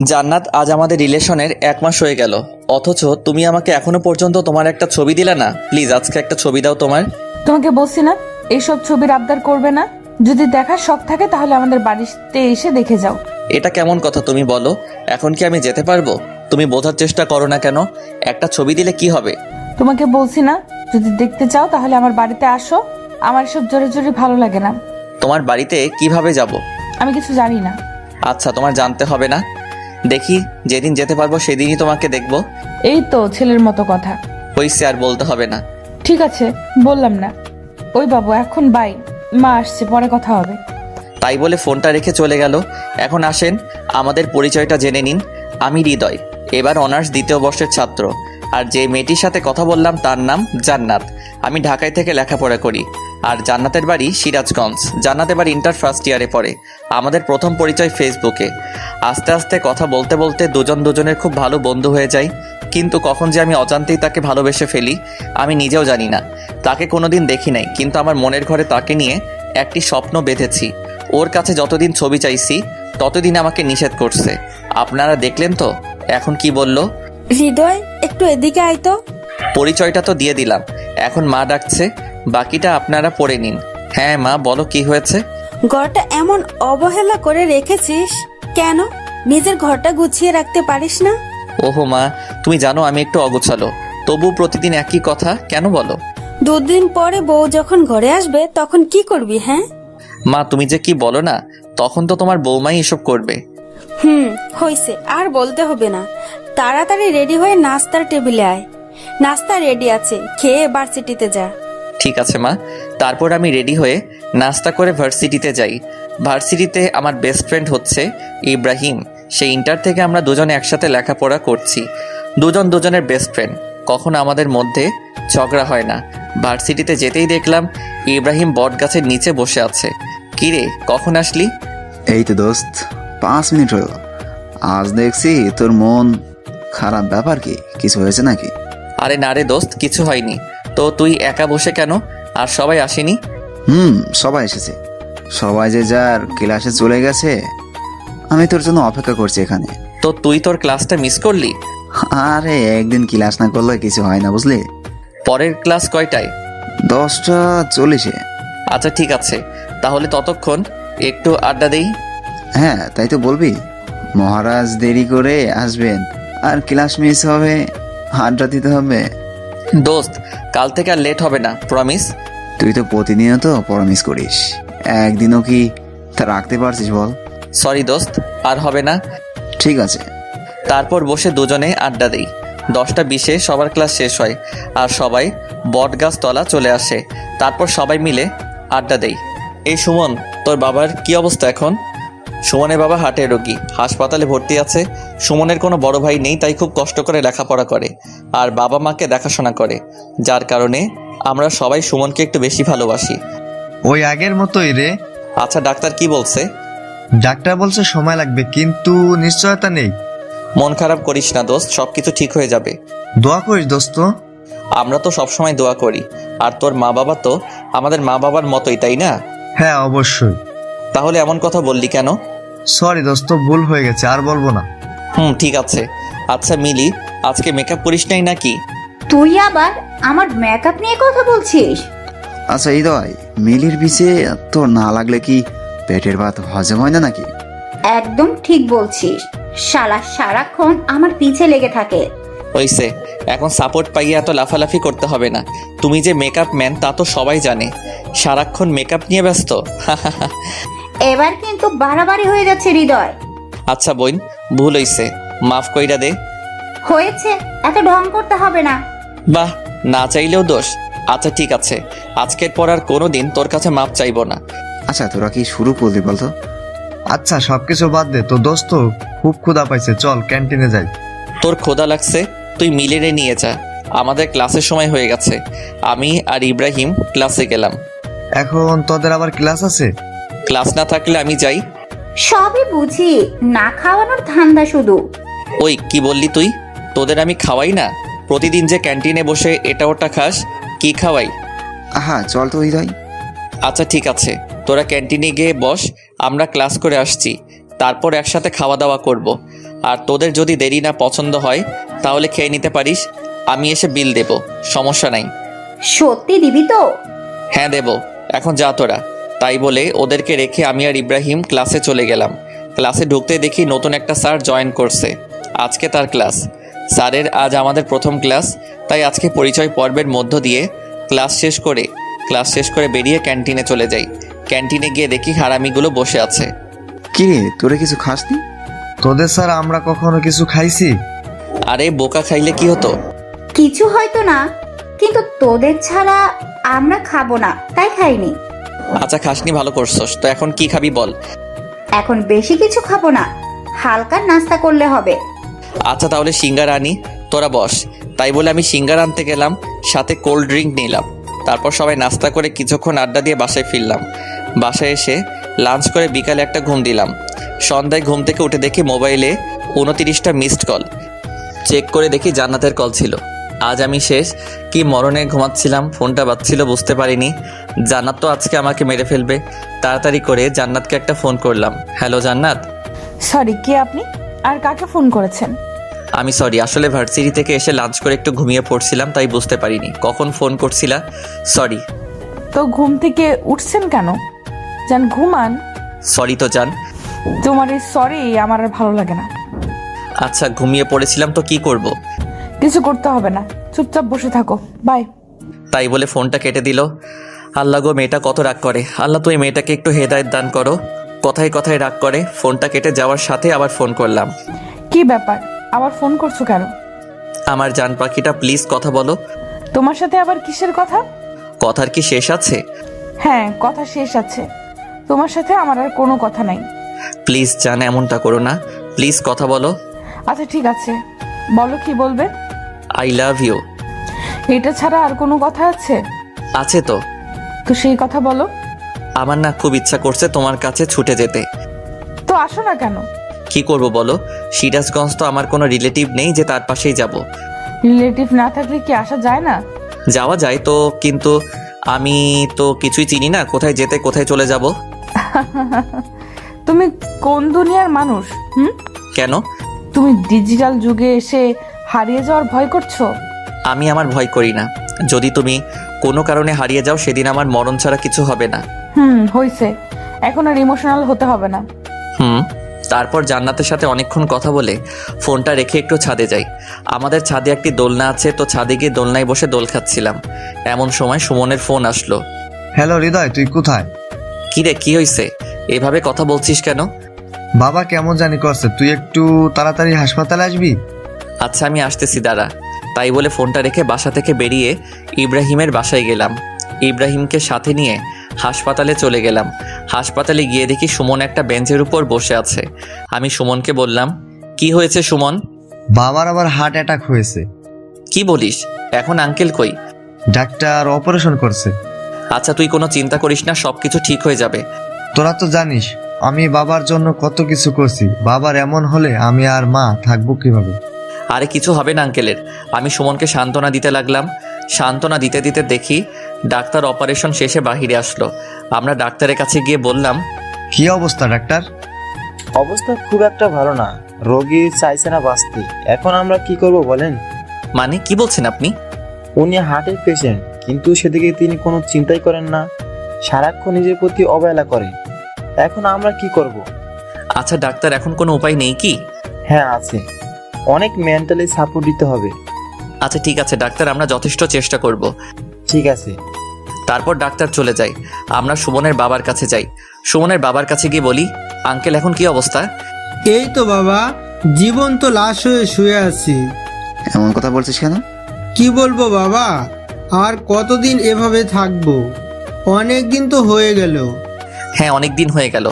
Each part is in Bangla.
জান্নাত, আজ আমাদের রিলেশনের 1 মাস হয়ে গেল, অথচ তুমি আমাকে এখনো পর্যন্ত তোমার একটা ছবি দিলে না। প্লিজ আজকে একটা ছবি দাও তোমার। তোমাকে বলছি না এইসব ছবির আবদার করবে না। যদি দেখার শখ থাকে তাহলে আমাদের বাড়িতে এসে দেখে যাও। এটা কেমন কথা তুমি বলো? এখন কি আমি যেতে পারবো? তুমি বোঝার চেষ্টা করো না কেন? একটা ছবি দিলে কি হবে? তোমাকে বলছি না, যদি দেখতে চাও তাহলে আমার বাড়িতে আসো। আমার সব জোরে জোরে ভালো লাগে না। তোমার বাড়িতে কিভাবে যাব? আমি কিছু জানি না। আচ্ছা, তোমার জানতে হবে না। দেখি, যেদিন যেতে পারবো সেদিনই তোমাকে দেখবো। এই তো ছেলের মতো কথা। হইছে, আর বলতে হবে না। ঠিক আছে, বললাম না। ওই বাবু, এখন বাই, মা আসছে, পরে কথা হবে। তাই বলে ফোনটা রেখে চলে গেল। এখন আসেন, আমাদের পরিচয়টা জেনে নিন। আমি হৃদয়, এবার অনার্স 2য় বর্ষের ছাত্র। আর যে মেয়েটির সাথে কথা বললাম তার নাম জান্নাত। আমি ঢাকায় থেকে লেখাপড়া করি। আর জান্নাতের বাড়ি সিরাজগঞ্জ। জান্নাত এবার ইন্টার ফার্স্ট ইয়ারে পড়ে। আমাদের প্রথম পরিচয় ফেসবুকে। আস্তে আস্তে কথা বলতে বলতে দুজন দুজনের খুব ভালো বন্ধু হয়ে যায়। কিন্তু কখন যে আমি অজান্তেই তাকে ভালোবেসে ফেলি আমি নিজেও জানি না। তাকে কোনোদিন দেখি নাই, কিন্তু আমার মনের ঘরে তাকে নিয়ে একটি স্বপ্ন বেঁধেছি। ওর কাছে যতদিন ছবি চাইছি ততদিন আমাকে নিষেধ করছে। আপনারা দেখলেন তো এখন কি বলল। হৃদয়, একটু এদিকে আয় তো। পরিচয়টা তো দিয়ে দিলাম, এখন মা ডাকছে, বাকিটা আপনারা পড়ে নিন। হ্যাঁ মা, বলো কি হয়েছে। ঘরটা এমন অবহেলা করে রেখেছিস কেন? নিজের ঘরটা গুছিয়ে রাখতে পারিস না? ওহো মা, তুমি জানো আমি একটু অগোছালো, তবু প্রতিদিন একই কথা কেন বলো? 2 দিন পরে বউ যখন ঘরে আসবে তখন কি করবি? হ্যাঁ মা, তুমি যে কি বলো না, তখন তো তোমার বৌমাই এসব করবে। হইছে, আর বলতে হবে না। তাড়াতাড়ি রেডি হয়ে নাস্তার টেবিলে আয়। নাস্তা রেডি আছে, খেয়ে ভার্সিটিতে যা। ঠিক আছে মা। তারপর আমি রেডি হয়ে নাস্তা করে ভার্সিটিতে যাই। ভার্সিটিতে আমার বেস্ট ফ্রেন্ড হচ্ছে ইব্রাহিম। সেই ইন্টার থেকে আমরা দুজনে একসাথে লেখাপড়া করছি। দুজন দুজনের বেস্ট ফ্রেন্ড, কখনো আমাদের মধ্যে ঝগড়া হয় না। ভার্সিটিতে যেতেই দেখলাম ইব্রাহিম বট গাছের নিচে বসে আছে। কিরে, কখন আসলি? এই তো দোস্ত, 5 মিনিট হলো। আজ দেখছি তোর মন খারাপ, ব্যাপার কি? কিছু হয়েছে নাকি? আরে না রে দোস্ত, কিছু হয়নি। তো তুই একা বসে কেন? আর সবাই আসেনি? সবাই এসেছে। সবাই যে যার ক্লাসে চলে গেছে। আমি তোর জন্য অপেক্ষা করছি এখানে। তো তুই তোর ক্লাসটা মিস করলি? আরে একদিন ক্লাস না করলে কিছু হয় না, বুঝলি? পরের ক্লাস কয়টায়? 10:40-এ। আচ্ছা ঠিক আছে, তাহলে ততক্ষণ একটু আড্ডা দেই। হ্যাঁ, তাই তো বলবি। মহারাজ দেরি করে আসবেন আর ক্লাস মিস হবে, আড্ডা দিতে হবে। দোস্ত, কাল থেকে আর লেট হবে না, প্রমিস। তুই তো প্রতিনিয়ত প্রমিস করিস, একদিনও কি তা রাখতে পারছিস বল? সরি দোস্ত, আর হবে না। ঠিক আছে। তারপর বসে দুজনে আড্ডা দেই। 10টা 20-এ সবার ক্লাস শেষ হয় আর সবাই বটগাছ তলা চলে আসে। তারপর সবাই মিলে আড্ডা দেই। এই সুমন, তোর বাবার কি অবস্থা এখন? সুমনের বাবা হার্টের রোগী, হাসপাতালে ভর্তি আছে। সুমনের কোনো বড় ভাই নেই, তাই খুব কষ্ট করে লেখাপড়া করে আর বাবা মাকে দেখাশোনা করে, যার কারণে আমরা সবাই সুমনকে একটু বেশি ভালোবাসি। ওই আগের মতোই রে। আচ্ছা, ডাক্তার কি বলছে? ডাক্তার বলছে সময় লাগবে, কিন্তু নিশ্চয়তা নেই। মন খারাপ করিস না দোস্ত, সবকিছু ঠিক হয়ে যাবে। দোয়া করিস দোস্ত। আমরা তো সবসময় দোয়া করি। আর তোর মা বাবা তো আমাদের মা বাবার মতোই, তাই না? হ্যাঁ অবশ্যই। তাহলে এমন কথা বললি কেন? সরি দোস্ত, ভুল হয়ে গেছে, আর বলবো না। ঠিক আছে। আচ্ছা মিলি, আজকে মেকআপ করিস নাই নাকি? তুই আবার আমার মেকআপ নিয়ে কথা বলছিস? আচ্ছা হৃদয়, মিলির পিছে তোর না লাগলে কি পেটের ভাত হজম হয় না নাকি? একদম ঠিক বলছিস। শালা সারাক্ষণ আমার পিছে লেগে থাকে। হইছে, এখন সাপোর্ট পাইয়ে এত লাফালাফি করতে হবে না। তুমি যে মেকআপ ম্যান তা তো সবাই জানে। সারাক্ষণ মেকআপ নিয়ে ব্যস্ত। এবার কিন্তু বাড়াবাড়ি হয়ে যাচ্ছে হৃদয়। আচ্ছা বোন, ভুল হইছে, মাফ কইরা দে। হয়েছে, এত ঢং করতে হবে না। বাহ, না চাইলেও দোষ। আচ্ছা ঠিক আছে, আজকের পর আর কোনোদিন তোর কাছে মাপ চাইবো না। আচ্ছা তোরা কি শুরু করলি বলতো? আচ্ছা সবকিছু বাদ দে, তো দোস্ত খুব ক্ষুধা পাইছে, চল ক্যান্টিনে যাই। তোর ক্ষুধা লাগছে, তুই মিলেরে নিয়ে যা। আমাদের ক্লাসের সময় হয়ে গেছে। আমি আর ইব্রাহিম ক্লাসে গেলাম। এখন তোদের আবার ক্লাস আছে? ক্লাস না থাকলে আমি যাই। সবই বুঝি, না খাওয়ানোর ধান্দা শুধু। ওই কি বললি তুই? তোদের আমি খাওয়াই না? প্রতিদিন যে ক্যান্টিনে বসে এটা ওটা খাস, কি খাওয়াই? হ্যাঁ চল তো হৃদয়। আচ্ছা ঠিক আছে, তোরা ক্যান্টিনে গিয়ে বস, আমরা ক্লাস করে আসছি, তারপর একসাথে খাওয়া দাওয়া করব। আর তোদের যদি দেরি না পছন্দ হয় তাহলে খেয়ে নিতে পারিস, আমি এসে বিল দেব, সমস্যা নাই। সত্যি দিবি তো? হ্যাঁ দেব, এখন যা তোরা। তাই বলে ওদেরকে রেখে আমি আর ইব্রাহিম ক্লাসে চলে গেলাম। ক্লাসে ঢুকতে দেখি নতুন একটা স্যার জয়েন করছে, আজকে তার ক্লাস। স্যারের আজ আমাদের প্রথম ক্লাস, তাই আজকে পরিচয় পর্বের মধ্য দিয়ে ক্লাস শেষ করে বেরিয়ে ক্যান্টিনে চলে যাই। ক্যান্টিনে গিয়ে দেখি হারামিগুলো বসে আছে। কি রে, তোরা কিছু খাসনি? তোদের স্যার আমরা কখনো কিছু খাইছি? আরে বোকা, খাইলে কি হতো? কিছু হয়তো না, কিন্তু তোদের ছাড়া আমরা খাবো না, তাই খাইনি। আচ্ছা খাসনি, ভালো করছস। তো এখন কি খাবি বল? এখন বেশি কিছু খাবো না, হালকা নাস্তা করলে হবে। আচ্ছা তাহলে সিঙ্গারা আনি, তোরা বস। তাই বলে আমি সিঙ্গারা আনতে গেলাম, সাথে কোল্ড ড্রিঙ্ক নিলাম। তারপর সবাই নাস্তা করে কিছুক্ষণ আড্ডা দিয়ে বাসায় ফিরলাম। বাসায় এসে লাঞ্চ করে বিকালে একটা ঘুম দিলাম। সন্ধ্যায় ঘুম থেকে উঠে দেখি মোবাইলে 29টা মিসড কল। চেক করে দেখি জান্নাতের কল ছিল। আজ আমি শেষ, কি মরণে ঘুমাচ্ছিলাম, ফোনটা বাজছিল বুঝতে পারিনি। জান্নাত তো আজকে আমাকে মেরে ফেলবে। তাড়াতাড়ি করে জান্নাতকে একটা ফোন করলাম। হ্যালো জান্নাত। সরি, কে আপনি? আর কাকে ফোন করেছেন? আমি সরি, আসলে ভার্সিটি থেকে এসে লাঞ্চ করে একটু ঘুমিয়ে পড়ছিলাম, তাই বুঝতে পারিনি কখন ফোন করছিলা। সরি। তো ঘুম থেকে উঠছেন কেন? যান ঘুমান। সরি তো জান। তোমার এই সরি আমার আর ভালো লাগে না। আচ্ছা ঘুমিয়ে পড়েছিলাম তো কি করব? কিছু করতে হবে না, চুপচাপ বসে থাকো, বাই। তাই বলে ফোনটা কেটে দিল। আল্লাহ গো, মেয়েটা কত রাগ করে। আল্লাহ তুই মেয়েটাকে একটু হেদায়েত দান করো। কথায় কথায় রাগ করে। ফোনটা কেটে যাওয়ার সাথে আবার ফোন করলাম। কি ব্যাপার, আবার ফোন করছো কেন? আমার জান পাখিটা প্লিজ কথা বলো। তোমার সাথে আবার কিসের কথা? কথার কি শেষ আছে? হ্যাঁ, কথা শেষ আছে। তোমার সাথে আমার আর কোনো কথা নাই। প্লিজ জান, এমনটা করো না, প্লিজ কথা বলো। আচ্ছা ঠিক আছে, বলো কি বলবে। I love you. এটা ছাড়া আর কোনো কথা আছে? আছে তো। তো সেই কথা বলো। আমার না খুব ইচ্ছা করছে তোমার কাছে ছুটে যেতে। তো আসো না কেন? কি করব বলো? সিরাজগঞ্জ তো আমার কোনো রিলেটিভ নেই যে তার পাশেই যাব। রিলেটিভ না থাকলে কি আসা যায় না? যাওয়া যায় তো, কিন্তু আমি তো কিছুই চিনি না, কোথায় যেতে কোথায় চলে যাব। তুমি কোন দুনিয়ার মানুষ? কেন? তুমি ডিজিটাল যুগে এসে হারিয়ে যাওয়ার ভয় করছো? আমি আমার ভয় করি না। যদি তুমি কোনো কারণে হারিয়ে যাও সেদিন আমার মরণ ছাড়া কিছু হবে না। হইছে, এখন আর ইমোশনাল হতে হবে না। তারপর জান্নাতের সাথে অনেকক্ষণ কথা বলে ফোনটা রেখে একটু ছাদে যাই। আমাদের ছাদে একটি দোলনা আছে, তো ছাদে গিয়ে দোলনায় বসে দোল খাচ্ছিলাম। এমন সময় সুমনের ফোন আসলো। হ্যালো হৃদয়, তুই কোথায়? কি রে, কি হয়েছে? এভাবে কথা বলছিস কেন? বাবা কেমন জানি করছে, তুই একটু তাড়াতাড়ি হাসপাতালে আসবি। আচ্ছা আমি আসতেছি, দাঁড়া। তাই বলে ফোনটা রেখে বাসা থেকে বেরিয়ে ইব্রাহিমের বাসায় গেলাম। ইব্রাহিমকে সাথে নিয়ে হাসপাতালে চলে গেলাম। হাসপাতালে গিয়ে দেখি সুমন একটা বেঞ্চের উপর বসে আছে। আমি সুমনকে বললাম, কি হয়েছে সুমন? বাবার আবার হার্ট অ্যাটাক হয়েছে। কি বলিস? এখন আঙ্কেল কই? ডাক্তার অপারেশন করছে। আচ্ছা তুই কোনো চিন্তা করিস না, সব কিছু ঠিক হয়ে যাবে। তোরা তো জানিস আমি বাবার জন্য কত কিছু করছি। বাবার এমন হলে আমি আর মা থাকবো কিভাবে? আরে কিছু হবে না আঙ্কেলের। আমি সুমনকে সান্ত্বনা দিতে লাগলাম। সান্ত্বনা দিতে দিতে দেখি ডাক্তার অপারেশন শেষে বাহিরে আসলো। আমরা ডাক্তারের কাছে গিয়ে বললাম, কি অবস্থা ডাক্তার? অবস্থা খুব একটা ভালো না, রোগী চাইছে না বাঁচতে। এখন আমরা কি করব বলেন? মানে কি বলছেন আপনি? উনি হার্টের পেশেন্ট, কিন্তু সেদিকে তিনি কোনো চিন্তাই করেন না, সারাক্ষণ নিজের প্রতি অবহেলা করে। এখন আমরা কি করব? আচ্ছা ডাক্তার, এখন কোনো উপায় নেই কি? হ্যাঁ আছে, অনেক মেন্টালি সাপোর্ট দিতে হবে। আচ্ছা ঠিক আছে ডাক্তার, আমরা যথেষ্ট চেষ্টা করব। ঠিক আছে। তারপর ডাক্তার চলে যায়। আমরা সুমনের বাবার কাছে যাই। সুমনের বাবার কাছে গিয়ে বলি, আঙ্কেল এখন কি অবস্থা? এই তো বাবা, জীবন্ত লাশ হয়ে শুয়ে আছি। এমন কথা বলছিস কেন? কি বলবো বাবা, আর কতদিন এভাবে থাকবো? অনেক দিন তো হয়ে গেল। হ্যাঁ অনেক দিন হয়ে গেল।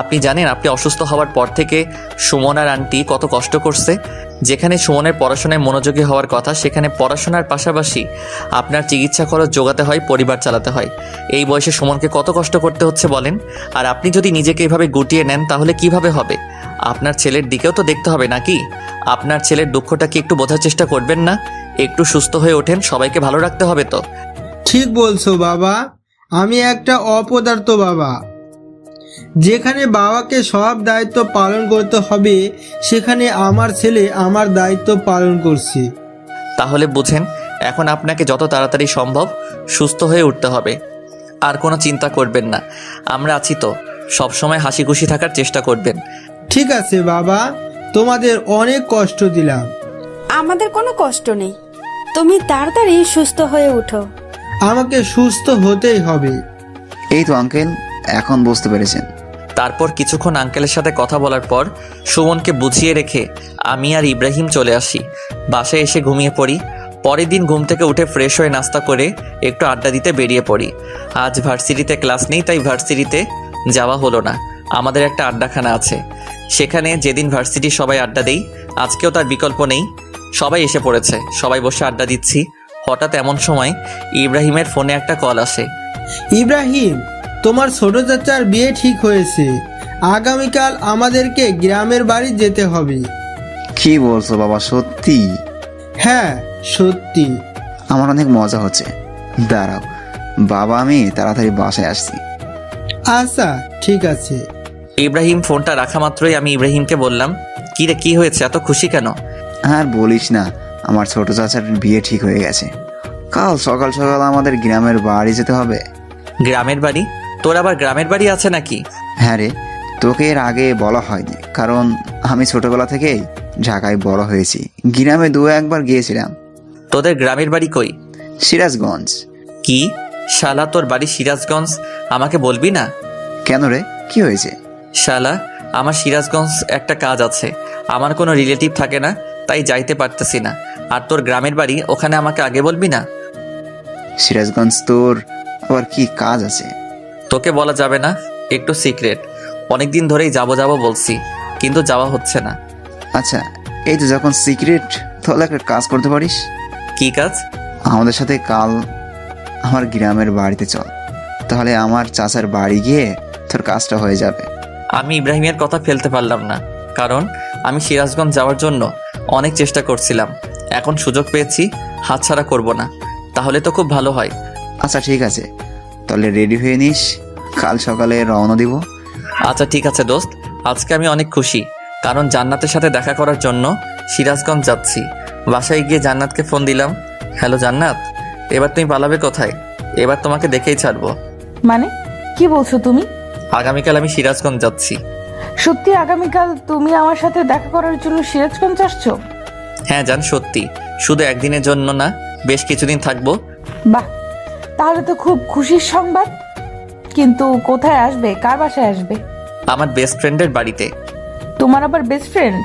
আপনি জানেন আপনি অসুস্থ হওয়ার পর থেকে সুমন আর আন্টি কত কষ্ট করছে। যেখানে সুমনের পড়াশোনায় মনোযোগী হওয়ার কথা, সেখানে পড়াশোনার পাশাপাশি আপনার চিকিৎসা খরচ জোগাতে হয়, পরিবার চালাতে হয়। এই বয়সে সুমনকে কত কষ্ট করতে হচ্ছে বলেন। আর আপনি যদি নিজেকে এভাবে গুটিয়ে নেন তাহলে কিভাবে হবে? আপনার ছেলের দিকেও তো দেখতে হবে নাকি? আপনার ছেলের দুঃখটা কি একটু বোঝার চেষ্টা করবেন না? একটু সুস্থ হয়ে ওঠেন, সবাইকে ভালো রাখতে হবে তো। ঠিক বলছো বাবা, আমি একটা অপদার্থ বাবা। যেখানে বাবাকে সব দায়িত্ব পালন করতে হবে সেখানে আমার ছেলে আমার দায়িত্ব পালন করছে। তাহলে বুঝেন, এখন আপনাকে যত তাড়াতাড়ি সম্ভব সুস্থ হয়ে উঠতে হবে। আর কোনো চিন্তা করবেন না, আমরা আছি তো, সবসময় হাসি খুশি থাকার চেষ্টা করবেন। ঠিক আছে বাবা, তোমাদের অনেক কষ্ট দিলাম। আমাদের কোনো কষ্ট নেই, তুমি তাড়াতাড়ি সুস্থ হয়ে উঠো। আমাকে সুস্থ হতেই হবে। এই তো আঙ্কেল, এখন বুঝতে পেরেছেন। তারপর কিছুক্ষণ আঙ্কেলের সাথে কথা বলার পর সুমনকে বুঝিয়ে রেখে আমি আর ইব্রাহিম চলে আসি। বাসায় এসে ঘুমিয়ে পড়ি। পরের দিন ঘুম থেকে উঠে ফ্রেশ হয়ে নাস্তা করে একটু আড্ডা দিতে বেরিয়ে পড়ি। আজ ভার্সিটিতে ক্লাস নেই, তাই ভার্সিটিতে যাওয়া হলো না। আমাদের একটা আড্ডাখানা আছে, সেখানে যেদিন ভার্সিটি সবাই আড্ডা দেই, আজকেও তার বিকল্প নেই। সবাই এসে পড়েছে, সবাই বসে আড্ডা দিচ্ছি। হঠাৎ এমন সময় ইব্রাহিমের ফোনে একটা কল আসে। ইব্রাহিম, তোমার ছোট চাচার বিয়ে ঠিক হয়েছে। আগামীকাল আমাদেরকে গ্রামের বাড়ি যেতে হবে। কি বলছো বাবা, সত্যি? হ্যাঁ সত্যি। আমার অনেক মজা হচ্ছে। দাঁড়াও বাবা, আমি তাড়াতাড়ি বাসায় আসছি। আচ্ছা ঠিক আছে। ইব্রাহিম ফোনটা রাখা মাত্রই আমি ইব্রাহিমকে বললাম, কি রে, কি হয়েছে, এত খুশি কেন? আর বলিস না, আমার ছোট চাচার বিয়ে ঠিক হয়ে গেছে। কাল সকাল সকাল আমাদের গ্রামের বাড়ি যেতে হবে। গ্রামের বাড়ি? তোর আবার গ্রামের বাড়ি আছে নাকি? হ্যাঁ রে, তোকে এর আগে বলা হয়নি, কারণ আমি ছোটবেলা থেকেই ঢাকায় বড় হয়েছি। গ্রামে দু একবার গিয়েছিলাম। তোদের গ্রামের বাড়ি কই? সিরাজগঞ্জ। কি শালা, তোর বাড়ি সিরাজগঞ্জ? আমাকে বলবি না? কেন রে, কি হয়েছে? শালা, আমার সিরাজগঞ্জ একটা কাজ আছে। আমার কোনো রিলেটিভ থাকে না, তাই যাইতে পারতেছি না। আর তোর গ্রামের বাড়ি ওখানে, আমাকে আগে বলবি না? সিরাজগঞ্জ তোর আবার কি কাজ আছে? তোকে বলা যাবে না, একটু সিক্রেট। অনেকদিন ধরেই যাবো যাবো বলছি, কিন্তু যাওয়া হচ্ছে না। আচ্ছা, এই তো যখন সিক্রেট, তাহলে একটা কাজ করতে পারিস। কি কাজ? আমাদের সাথে কাল আমার গ্রামের বাড়িতে চল, তাহলে আমার চাচার বাড়ি গিয়ে তোর কাজটা হয়ে যাবে। আমি ইব্রাহিমের কথা ফেলতে পারলাম না, কারণ আমি সিরাজগঞ্জ যাওয়ার জন্য অনেক চেষ্টা করছিলাম। এখন সুযোগ পেয়েছি, হাতছাড়া করব না। তাহলে তো খুব ভালো হয়। আচ্ছা ঠিক আছে, তাহলে রেডি হয়ে নিস, কাল সকালে রওনা দিব। আচ্ছা ঠিক আছে দোস্ত, আজকে আমি অনেক খুশি, কারণ জান্নাতের সাথে দেখা করার জন্য সিরাজগঞ্জ যাচ্ছি। বাসায় গিয়ে জান্নাতকে ফোন দিলাম, হ্যালো জান্নাত, এবার তুমি পালাবে কোথায়? এবার তোমাকে দেখেই ছাড়বো। মানে কি বলছো তুমি? আগামীকাল আমি সিরাজগঞ্জ যাচ্ছি। সত্যি আগামীকাল তুমি আমার সাথে দেখা করার জন্য সিরাজগঞ্জ আসছো? হ্যাঁ জান, সত্যি। শুধু একদিনের জন্য না, বেশ কিছুদিন থাকবো। বাহ, তাহলে তো খুব খুশির সংবাদ। কিন্তু কোথায় আসবে, কার বাসায় আসবে? আমার বেস্ট ফ্রেন্ডের বাড়িতে। তোমার আবার বেস্ট ফ্রেন্ড?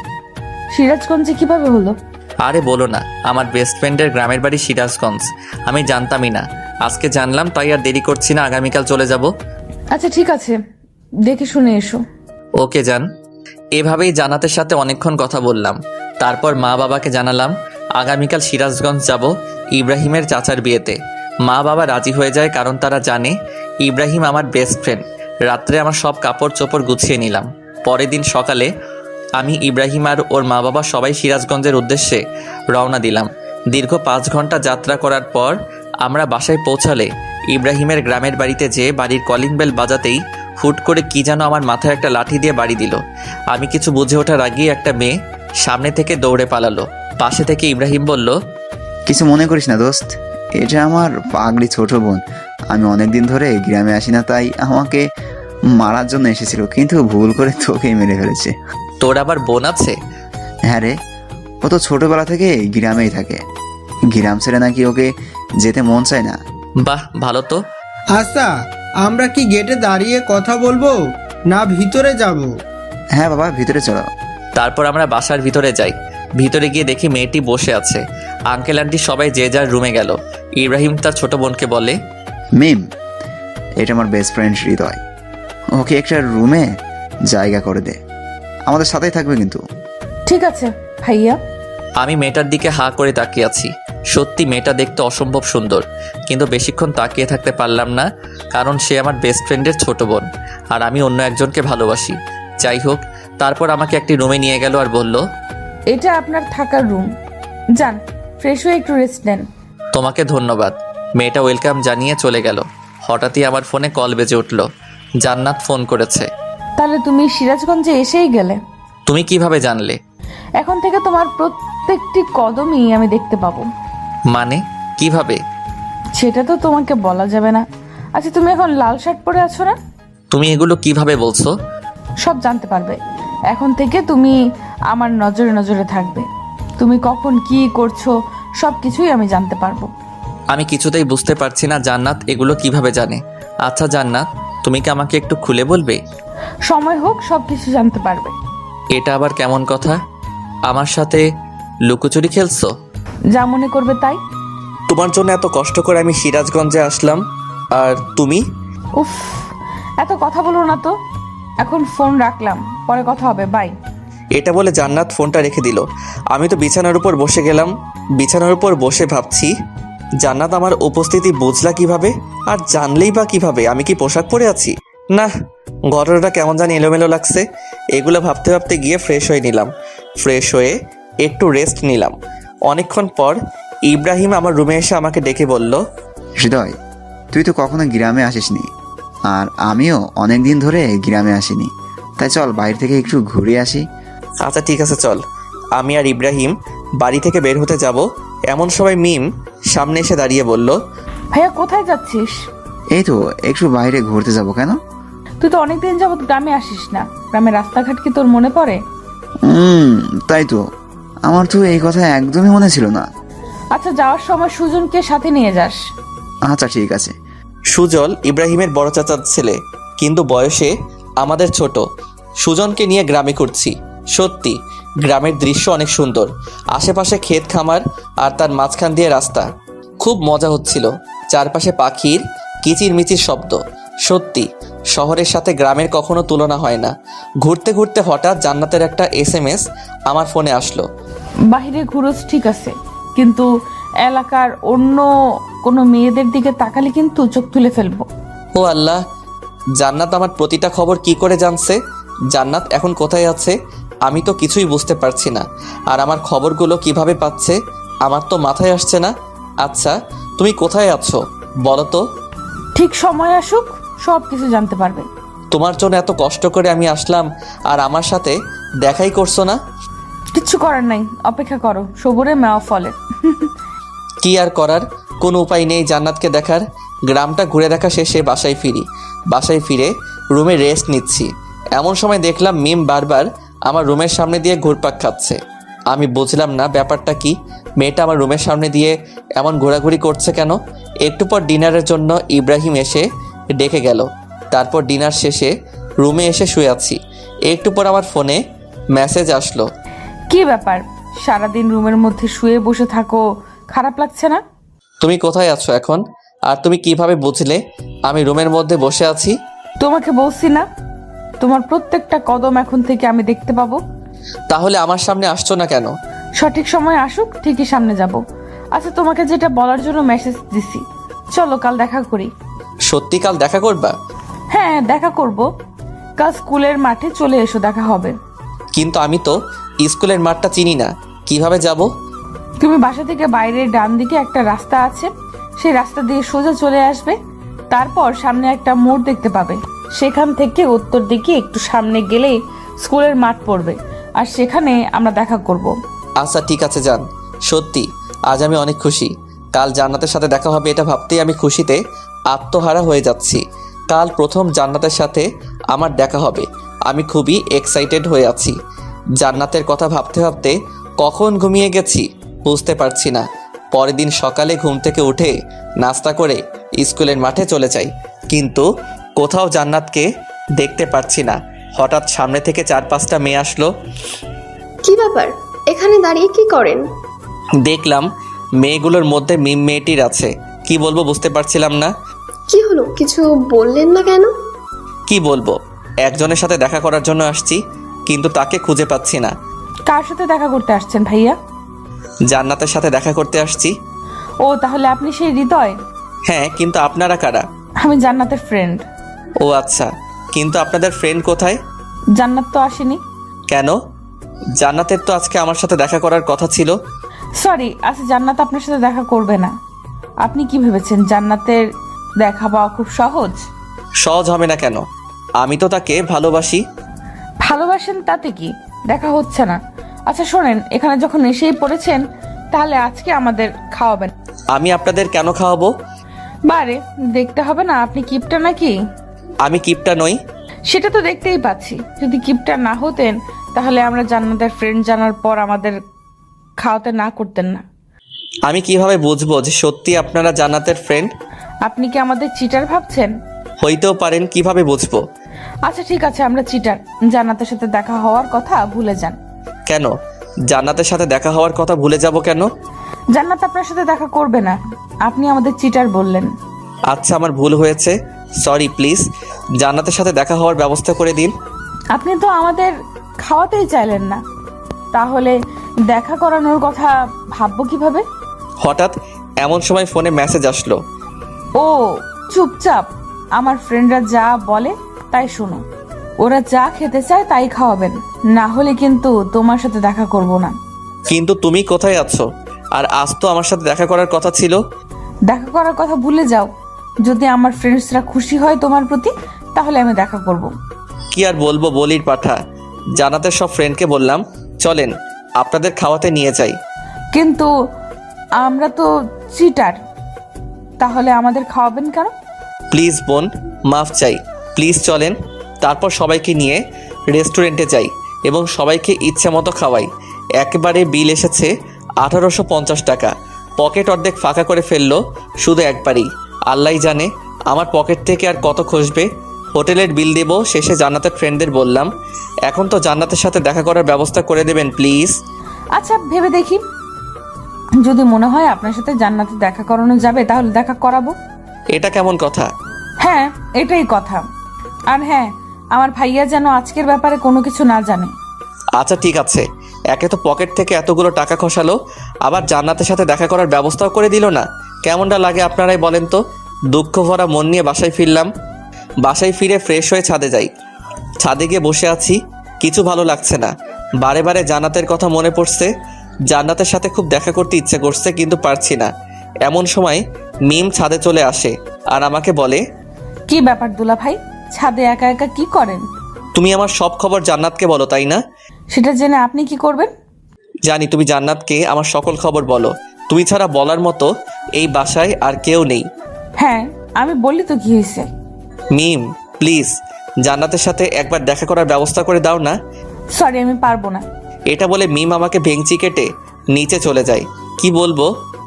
সিরাজগঞ্জে কিভাবে হলো? আরে বলো না, আমার বেস্ট ফ্রেন্ডের গ্রামের বাড়ি সিরাজগঞ্জ। আমি জানতামই না, আজকে জানলাম, তাই আর দেরি করছি না, আগামীকাল চলে যাব। আচ্ছা ঠিক আছে, দেখে শুনে এসো। ওকে জান। এভাবেই জান্নাতের সাথে অনেকক্ষণ কথা বললাম। তারপর মা বাবাকে জানালাম আগামীকাল সিরাজগঞ্জ যাব ইব্রাহিমের চাচার বিয়েতে। মা বাবা রাজি হয়ে যায়, কারণ তারা জানে ইব্রাহিম আমার বেস্ট ফ্রেন্ড। রাত্রে আমার সব কাপড় চোপড় গুছিয়ে নিলাম। পরের দিন সকালে আমি, ইব্রাহিম আর ওর মা বাবা সবাই সিরাজগঞ্জের উদ্দেশ্যে রওনা দিলাম। দীর্ঘ 5 ঘন্টা যাত্রা করার পর আমরা বাসায় পৌঁছালে ইব্রাহিমের গ্রামের বাড়িতে যেয়ে বাড়ির কলিং বেল বাজাতেই হুট করে কি যেন আমার মাথায় একটা লাঠি দিয়ে বাড়ি দিল। আমি কিছু বুঝে ওঠার আগেই একটা মেয়ে সামনে থেকে দৌড়ে পালালো। পাশে থেকে ইব্রাহিম বলল, কিছু মনে করিস না দোস্ত, এটা আমার পাগড়ি ছোট বোন। আমি অনেকদিন ধরে গ্রামে আসি না, তাই আমাকে মারার জন্য এসেছিল, কিন্তু ভুল করে তোকেই মেরে ফেলেছে। তোর আবার বোন আছে? হ্যাঁ রে, ও তো ছোটবেলা থেকে গ্রামেই থাকে। গ্রাম ছেড়ে নাকি ওকে যেতে মন চায় না। বাহ, ভালো তো। আচ্ছা, আমরা কি গেটে দাঁড়িয়ে কথা বলবো না ভিতরে যাব? হ্যাঁ বাবা, ভিতরে চলো। তারপর আমরা বাসার ভিতরে যাই। ভিতরে গিয়ে দেখি মেয়েটি বসে আছে। আঙ্কেল আন্টি সবাই যে যার রুমে গেল। ইব্রাহিম তার ছোট বোনকে বলে, মিম, এটা আমার বেস্ট ফ্রেন্ড হৃদয়, ওকে একটা রুমে জায়গা করে দে, আমাদের সাথেই থাকবে কিন্তু। ঠিক আছে ভাইয়া। আমি মেয়েটার দিকে হাঁ করে তাকিয়ে আছি। সত্যি মেয়েটা দেখতে অসম্ভব সুন্দর, কিন্তু বেশিক্ষণ তাকিয়ে থাকতে পারলাম না, কারণ সে আমার বেস্ট ফ্রেন্ডের ছোট বোন আর আমি অন্য একজনকে ভালোবাসি। যাই হোক, তারপর আমাকে একটি রুমে নিয়ে গেল আর বলল, এটা আপনার থাকার রুম, যান ফ্রেশ হয়ে একটু রেস্ট নেন। তোমাকে ধন্যবাদ। মেয়েটা ওয়েলকাম জানিয়ে চলে গেল। হঠাৎই আমার ফোনে কল বেজে উঠল। জান্নাত ফোন করেছে। তাহলে তুমি সিরাজগঞ্জে এসেই গেলে। তুমি কিভাবে জানলে? এখন থেকে তোমার প্রত্যেকটি কদমই আমি দেখতে পাবো। মানে কিভাবে? সেটা তো তোমাকে বলা যাবে না। আচ্ছা, তুমি এখন লাল শার্ট পরে আছো না? তুমি এগুলো কিভাবে বলছো? সব জানতে পারবে। এখন থেকে তুমি আমার নজরে নজরে থাকবে। তুমি কখন কি করছো সব কিছুই আমি জানতে পারবো। আমি কিছুতেই বুঝতে পারছি না জান্নাত এগুলো কিভাবে জানে। আচ্ছা জান্নাত, তুমি কি আমাকে একটু খুলে বলবে? সময় হোক সব কিছু জানতে পারবে। এটা আবার কেমন কথা? আমার সাথে লুকোচুরি খেলছো? যা মনে করবে তাই। তোমার জন্য এত কষ্ট করে আমি সিরাজগঞ্জে আসলাম, আর তুমি? উফ, এত কথা বলো না তো। এখন ফোন রাখলাম, পরে কথা হবে, বাই। এটা বলে জান্নাত ফোনটা রেখে দিল। আমি তো বিছানার উপর বসে গেলাম। বিছানার উপর বসে ভাবছি, জান্নাত আমার উপস্থিতি বুঝলা কিভাবে, আর জানলেই বা কিভাবে? আমি কি পোশাক পরে আছি? না, ঘটনাটা কেমন জানি এলোমেলো লাগছে। এগুলো ভাবতে ভাবতে গিয়ে ফ্রেশ হয়ে নিলাম। ফ্রেশ হয়ে একটু রেস্ট নিলাম। অনেকক্ষণ পর ইব্রাহিম আমার রুমে এসে আমাকে ডেকে বলল, হৃদয়, তুই তো কখনো গ্রামে আসিসনি, আর আমিও অনেক দিন ধরে গ্রামে আসিনি, তাই চল বাইরে থেকে একটু ঘুরে আসি। আচ্ছা ঠিক আছে চল। আমি আর ইব্রাহিম বাড়ি থেকে বের হতে যাব, এমন সময় মিম সামনে এসে দাঁড়িয়ে বলল, ভাইয়া কোথায় যাচ্ছিস? এই তো একটু বাইরে ঘুরতে যাব। কেন? তুই তো অনেকদিন যাবত গ্রামে আসিস না। গ্রামের রাস্তাঘাট কি তোর মনে পড়ে? তাই তো, আমার তো এই কথা একদমই মনে ছিল না। আচ্ছা, যাওয়ার সময় সুজনকে সাথে নিয়ে যাস। আচ্ছা ঠিক আছে। সুজল ইব্রাহিমের বড় চাচার ছেলে, কিন্তু বয়সে আমাদের ছোট। সুজনকে নিয়ে গ্রামে ঘুরছি। সত্যি গ্রামের দৃশ্য অনেক সুন্দর। আশেপাশে ক্ষেত খামার আর তার মাঝখান দিয়ে রাস্তা। খুব মজা হচ্ছিল। চারপাশে পাখির কিচিরমিচির শব্দ। সত্যি শহরের সাথে গ্রামের কখনো তুলনা হয় না। ঘুরতে ঘুরতে হঠাৎ জান্নাতের একটা SMS আমার ফোনে আসলো। বাহিরে ঘুরোস ঠিক আছে, কিন্তু এলাকার অন্য কোনো মেয়েদের দিকে তাকালে কিন্তু চোখ তুলে ফেলবো। ও আল্লাহ, জান্নাত আমার প্রতিটা খবর কি করে জানছে? জান্নাত এখন কোথায় আছে? আমি তো কিছুই বুঝতে পারছি না। আর আমার খবরগুলো কিভাবে পাচ্ছে আমার তো মাথায় আসছে না। আচ্ছা তুমি কোথায় আছো বলো তো? ঠিক সময় আসুক, সব কিছু জানতে পারবে। তোমার জন্য এত কষ্ট করে আমি আসলাম, আর আমার সাথে দেখাই করছো না। কিচ্ছু করার নাই, অপেক্ষা করো, সবুরে মেওয়া ফলে। কি আর করার, কোনো উপায় নেই জান্নাতকে দেখার। গ্রামটা ঘুরে দেখা শেষে বাসায় ফিরি। বাসায় ফিরে রুমে রেস্ট নিচ্ছি। এমন সময় দেখলাম মিম বারবার আমার রুমের সামনে দিয়ে ঘুরপাক খাচ্ছে। আমি বুঝলাম না ব্যাপারটা কি। মেয়েটা আমার রুমের সামনে দিয়ে এমন ঘোরাঘুরি করছে কেন? একটু পর ডিনারের জন্য ইব্রাহিম এসে ডেকে গেল। তারপর ডিনার শেষে রুমে এসে শুয়ে আছি। একটু পর আমার ফোনে মেসেজ আসলো। কি ব্যাপার, সারাদিন রুমের মধ্যে শুয়ে বসে থাকো, খারাপ লাগছে না? তুমি কোথায় আছো এখন? আর তুমি কিভাবে বুঝলে আমি রুমের মধ্যে বসে আছি? তোমাকে বলছি না, তোমার প্রত্যেকটা কদম এখন থেকে আমি দেখতে পাবো। তাহলে আমার সামনে আসছো না কেন? সঠিক সময় আসুক, ঠিকই সামনে যাব। আচ্ছা, তোমাকে যেটা বলার জন্য মেসেজ দিছি, চলো কাল দেখা করি। সত্যি কাল দেখা করবা? হ্যাঁ, দেখা করব। কাল স্কুলের মাঠে চলে এসো, দেখা হবে। কিন্তু আমি তো স্কুলের মাঠটা চিনি না, কিভাবে যাব? তুমি বাসা থেকে বাইরের ডান দিকে একটা রাস্তা আছে, সেই রাস্তা দিয়ে সোজা চলে আসবে। তারপর সামনে একটা মোড় দেখতে পাবে, সেখান থেকে উত্তর দিকে একটু সামনে গেলেই স্কুলের মাঠ পড়বে, আর সেখানে আমরা দেখা করব। আচ্ছা ঠিক আছে যান। সত্যি আজ আমি অনেক খুশি। কাল জান্নাতের সাথে দেখা হবে এটা ভাবতেই আমি খুশিতে আত্মহারা হয়ে যাচ্ছি। কাল প্রথম জান্নাতের সাথে আমার দেখা হবে। আমি খুবই এক্সাইটেড হয়ে আছি। জান্নাতের কথা ভাবতে ভাবতে কখন ঘুমিয়ে গেছি বুঝতে পারছি না। পরের দিন সকালে ঘুম থেকে উঠে নাস্তা করে স্কুলের মাঠে চলে যাই, কিন্তু কোথাও জান্নাতকে দেখতে পারছি না। হঠাৎ সামনে থেকে 4-5টা মেয়ে আসলো। কি ব্যাপার, এখানে দাঁড়িয়ে কি করেন? দেখলাম মেয়েগুলোর মধ্যে মিম মেয়েটির আছে। কি বলবো বুঝতে পারছিলাম না। কি হলো, কিছু বললেন না কেন? কি বলবো, একজনের সাথে দেখা করার জন্য আসছি, কিন্তু তাকে খুঁজে পাচ্ছি না। কার সাথে দেখা করতে আসছেন ভাইয়া? জান্নাতের সাথে দেখা করতে আসছি। ও, তাহলে আপনি সেই হৃদয়? হ্যাঁ, কিন্তু আপনারা কারা? আমি জান্নাতের ফ্রেন্ড। ও আচ্ছা, কিন্তু আপনাদের ফ্রেন্ড কোথায়? জান্নাত তো আসেনি। কেন? জান্নাতের তো আজকে আমার সাথে দেখা করার কথা ছিল। সরি, আচ্ছা জান্নাত আপনার সাথে দেখা করবে না। আপনি কি ভেবেছেন জান্নাতের দেখা পাওয়া খুব সহজ? সহজ হবে না কেন? আমি তো তাকে ভালোবাসি। ভালোবাসেন তাতে কি, দেখা হচ্ছে না। আচ্ছা শোনেন, এখানে যখন এসেই পড়েছেন তাহলে আজকে আমাদের খাওয়াবেন। আমি আপনাদের কেন খাওয়াবো? বারে দেখতে হবে না আপনি কিপটা নাকি। আমি কিপটা নই। সেটা তো দেখতেই পাচ্ছি। যদি কিপটা না হতেন তাহলে আমরা জান্নাতের ফ্রেন্ড জানার পর আমাদের খাওয়াতে না করতেন না। আমি কিভাবে বুঝবো যে সত্যি আপনারা জান্নাতের ফ্রেন্ড? আপনি কি আমাদের চিটার ভাবছেন? হইতেও পারেন, কিভাবে বুঝবো? আচ্ছা ঠিক আছে, আমরা চিটার। জান্নাতের সাথে দেখা হওয়ার কথা ভুলে যান। কেন জান্নাতের সাথে দেখা হওয়ার কথা ভুলে যাব কেন? জান্নাত আপনার সাথে দেখা করবে না, আপনি আমাদের চিটার বললেন। আচ্ছা আমার ভুল হয়েছে, সরি। প্লিজ জান্নাতের সাথে দেখা হওয়ার ব্যবস্থা করে দিন। আপনি তো আমাদের খাওয়াতেই চাইলেন না, তাহলে দেখা করানোর কথা ভাববো কিভাবে? হঠাৎ এমন সময় ফোনে মেসেজ আসলো। ও চুপচাপ আমার ফ্রেন্ডরা যা বলে তাই শোনো। ওরা যা খেতে চায় তাই খাওয়াবেন, না হলে কিন্তু তোমার সাথে দেখা করব না। কিন্তু তুমি কোথায় আছো? আর আজ তো আমার সাথে দেখা করার কথা ছিল। দেখা করার কথা ভুলে যাও। যদি আমার ফ্রেন্ডসরা খুশি হয় তোমার প্রতি তাহলে আমি দেখা করব। কি আর বলবো, বলির পাঠা। জান্নাতের সব ফ্রেন্ডকে বললাম চলেন আপনাদের খাওয়াতে নিয়ে যাই। কিন্তু আমরা তো চিটার, তাহলে আমাদের খাওয়াবেন কেন? প্লিজ বোন, মাফ চাই। প্লিজ চলেন, তারপর সবাইকে নিয়ে রেস্টুরেন্টে যাই এবং সবাইকে ইচ্ছে মতো খাওয়াই। একবারে বিল এসেছে 1850 টাকা। পকেট অর্ধেক ফাঁকা করে ফেললো শুধু একবারেই। আল্লাহই জানে আমার পকেট থেকে আর কত খসবে। হোটেলের বিল দেবো শেষে। জান্নাতের ফ্রেন্ডদের বললাম এখন তো জান্নাতের সাথে দেখা করার ব্যবস্থা করে দেবেন প্লিজ। আচ্ছা ভেবে দেখি, যদি মনে হয় আপনার সাথে জান্নাতে দেখা করানো যাবে তাহলে দেখা করাবো। এটা কেমন কথা? হ্যাঁ এটাই কথা। আর হ্যাঁ, আমার ভাইয়া যেন আজকের ব্যাপারে কোনো কিছু না জানে। আচ্ছা ঠিক আছে। একে তো পকেট থেকে এতগুলো টাকা খসালো, আবার জান্নাতের সাথে দেখা করার ব্যবস্থাও করে দিল না। কেমনটা লাগে আপনারাই বলেন তো। দুঃখ ভরা মন নিয়ে বাসায় ফিরলাম। বাসায় ফিরে ফ্রেশ হয়ে ছাদে যাই। ছাদে গিয়ে বসে আছি, কিছু ভালো লাগছে না। বারে বারে জান্নাতের কথা মনে পড়ছে। জান্নাতের সাথে খুব দেখা করতে ইচ্ছে করছে কিন্তু পারছি না। এমন সময় মিম ছাদে চলে আসে আর আমাকে বলে, কি ব্যাপার দুলা ভাই, ছাদে একা একা কি করেন? তুমি আমার সব খবর জান্নাতকে বলো তাই না? সেটা জেনে আপনি কি করবেন? জানি তুমি জান্নাতকে আমার সকল খবর বলো। তুমি ছাড়া বলার মতো এই বাসায় আর কেউ নেই। হ্যাঁ আমি বললি তো কি হয়েছে। মিম প্লিজ জান্নাতের সাথে একবার দেখা করার ব্যবস্থা করে দাও না। সরি আমি পারবো না। এটা বলে মিম আমাকে ভেঙচি কেটে নিচে চলে যায়। কি বলবো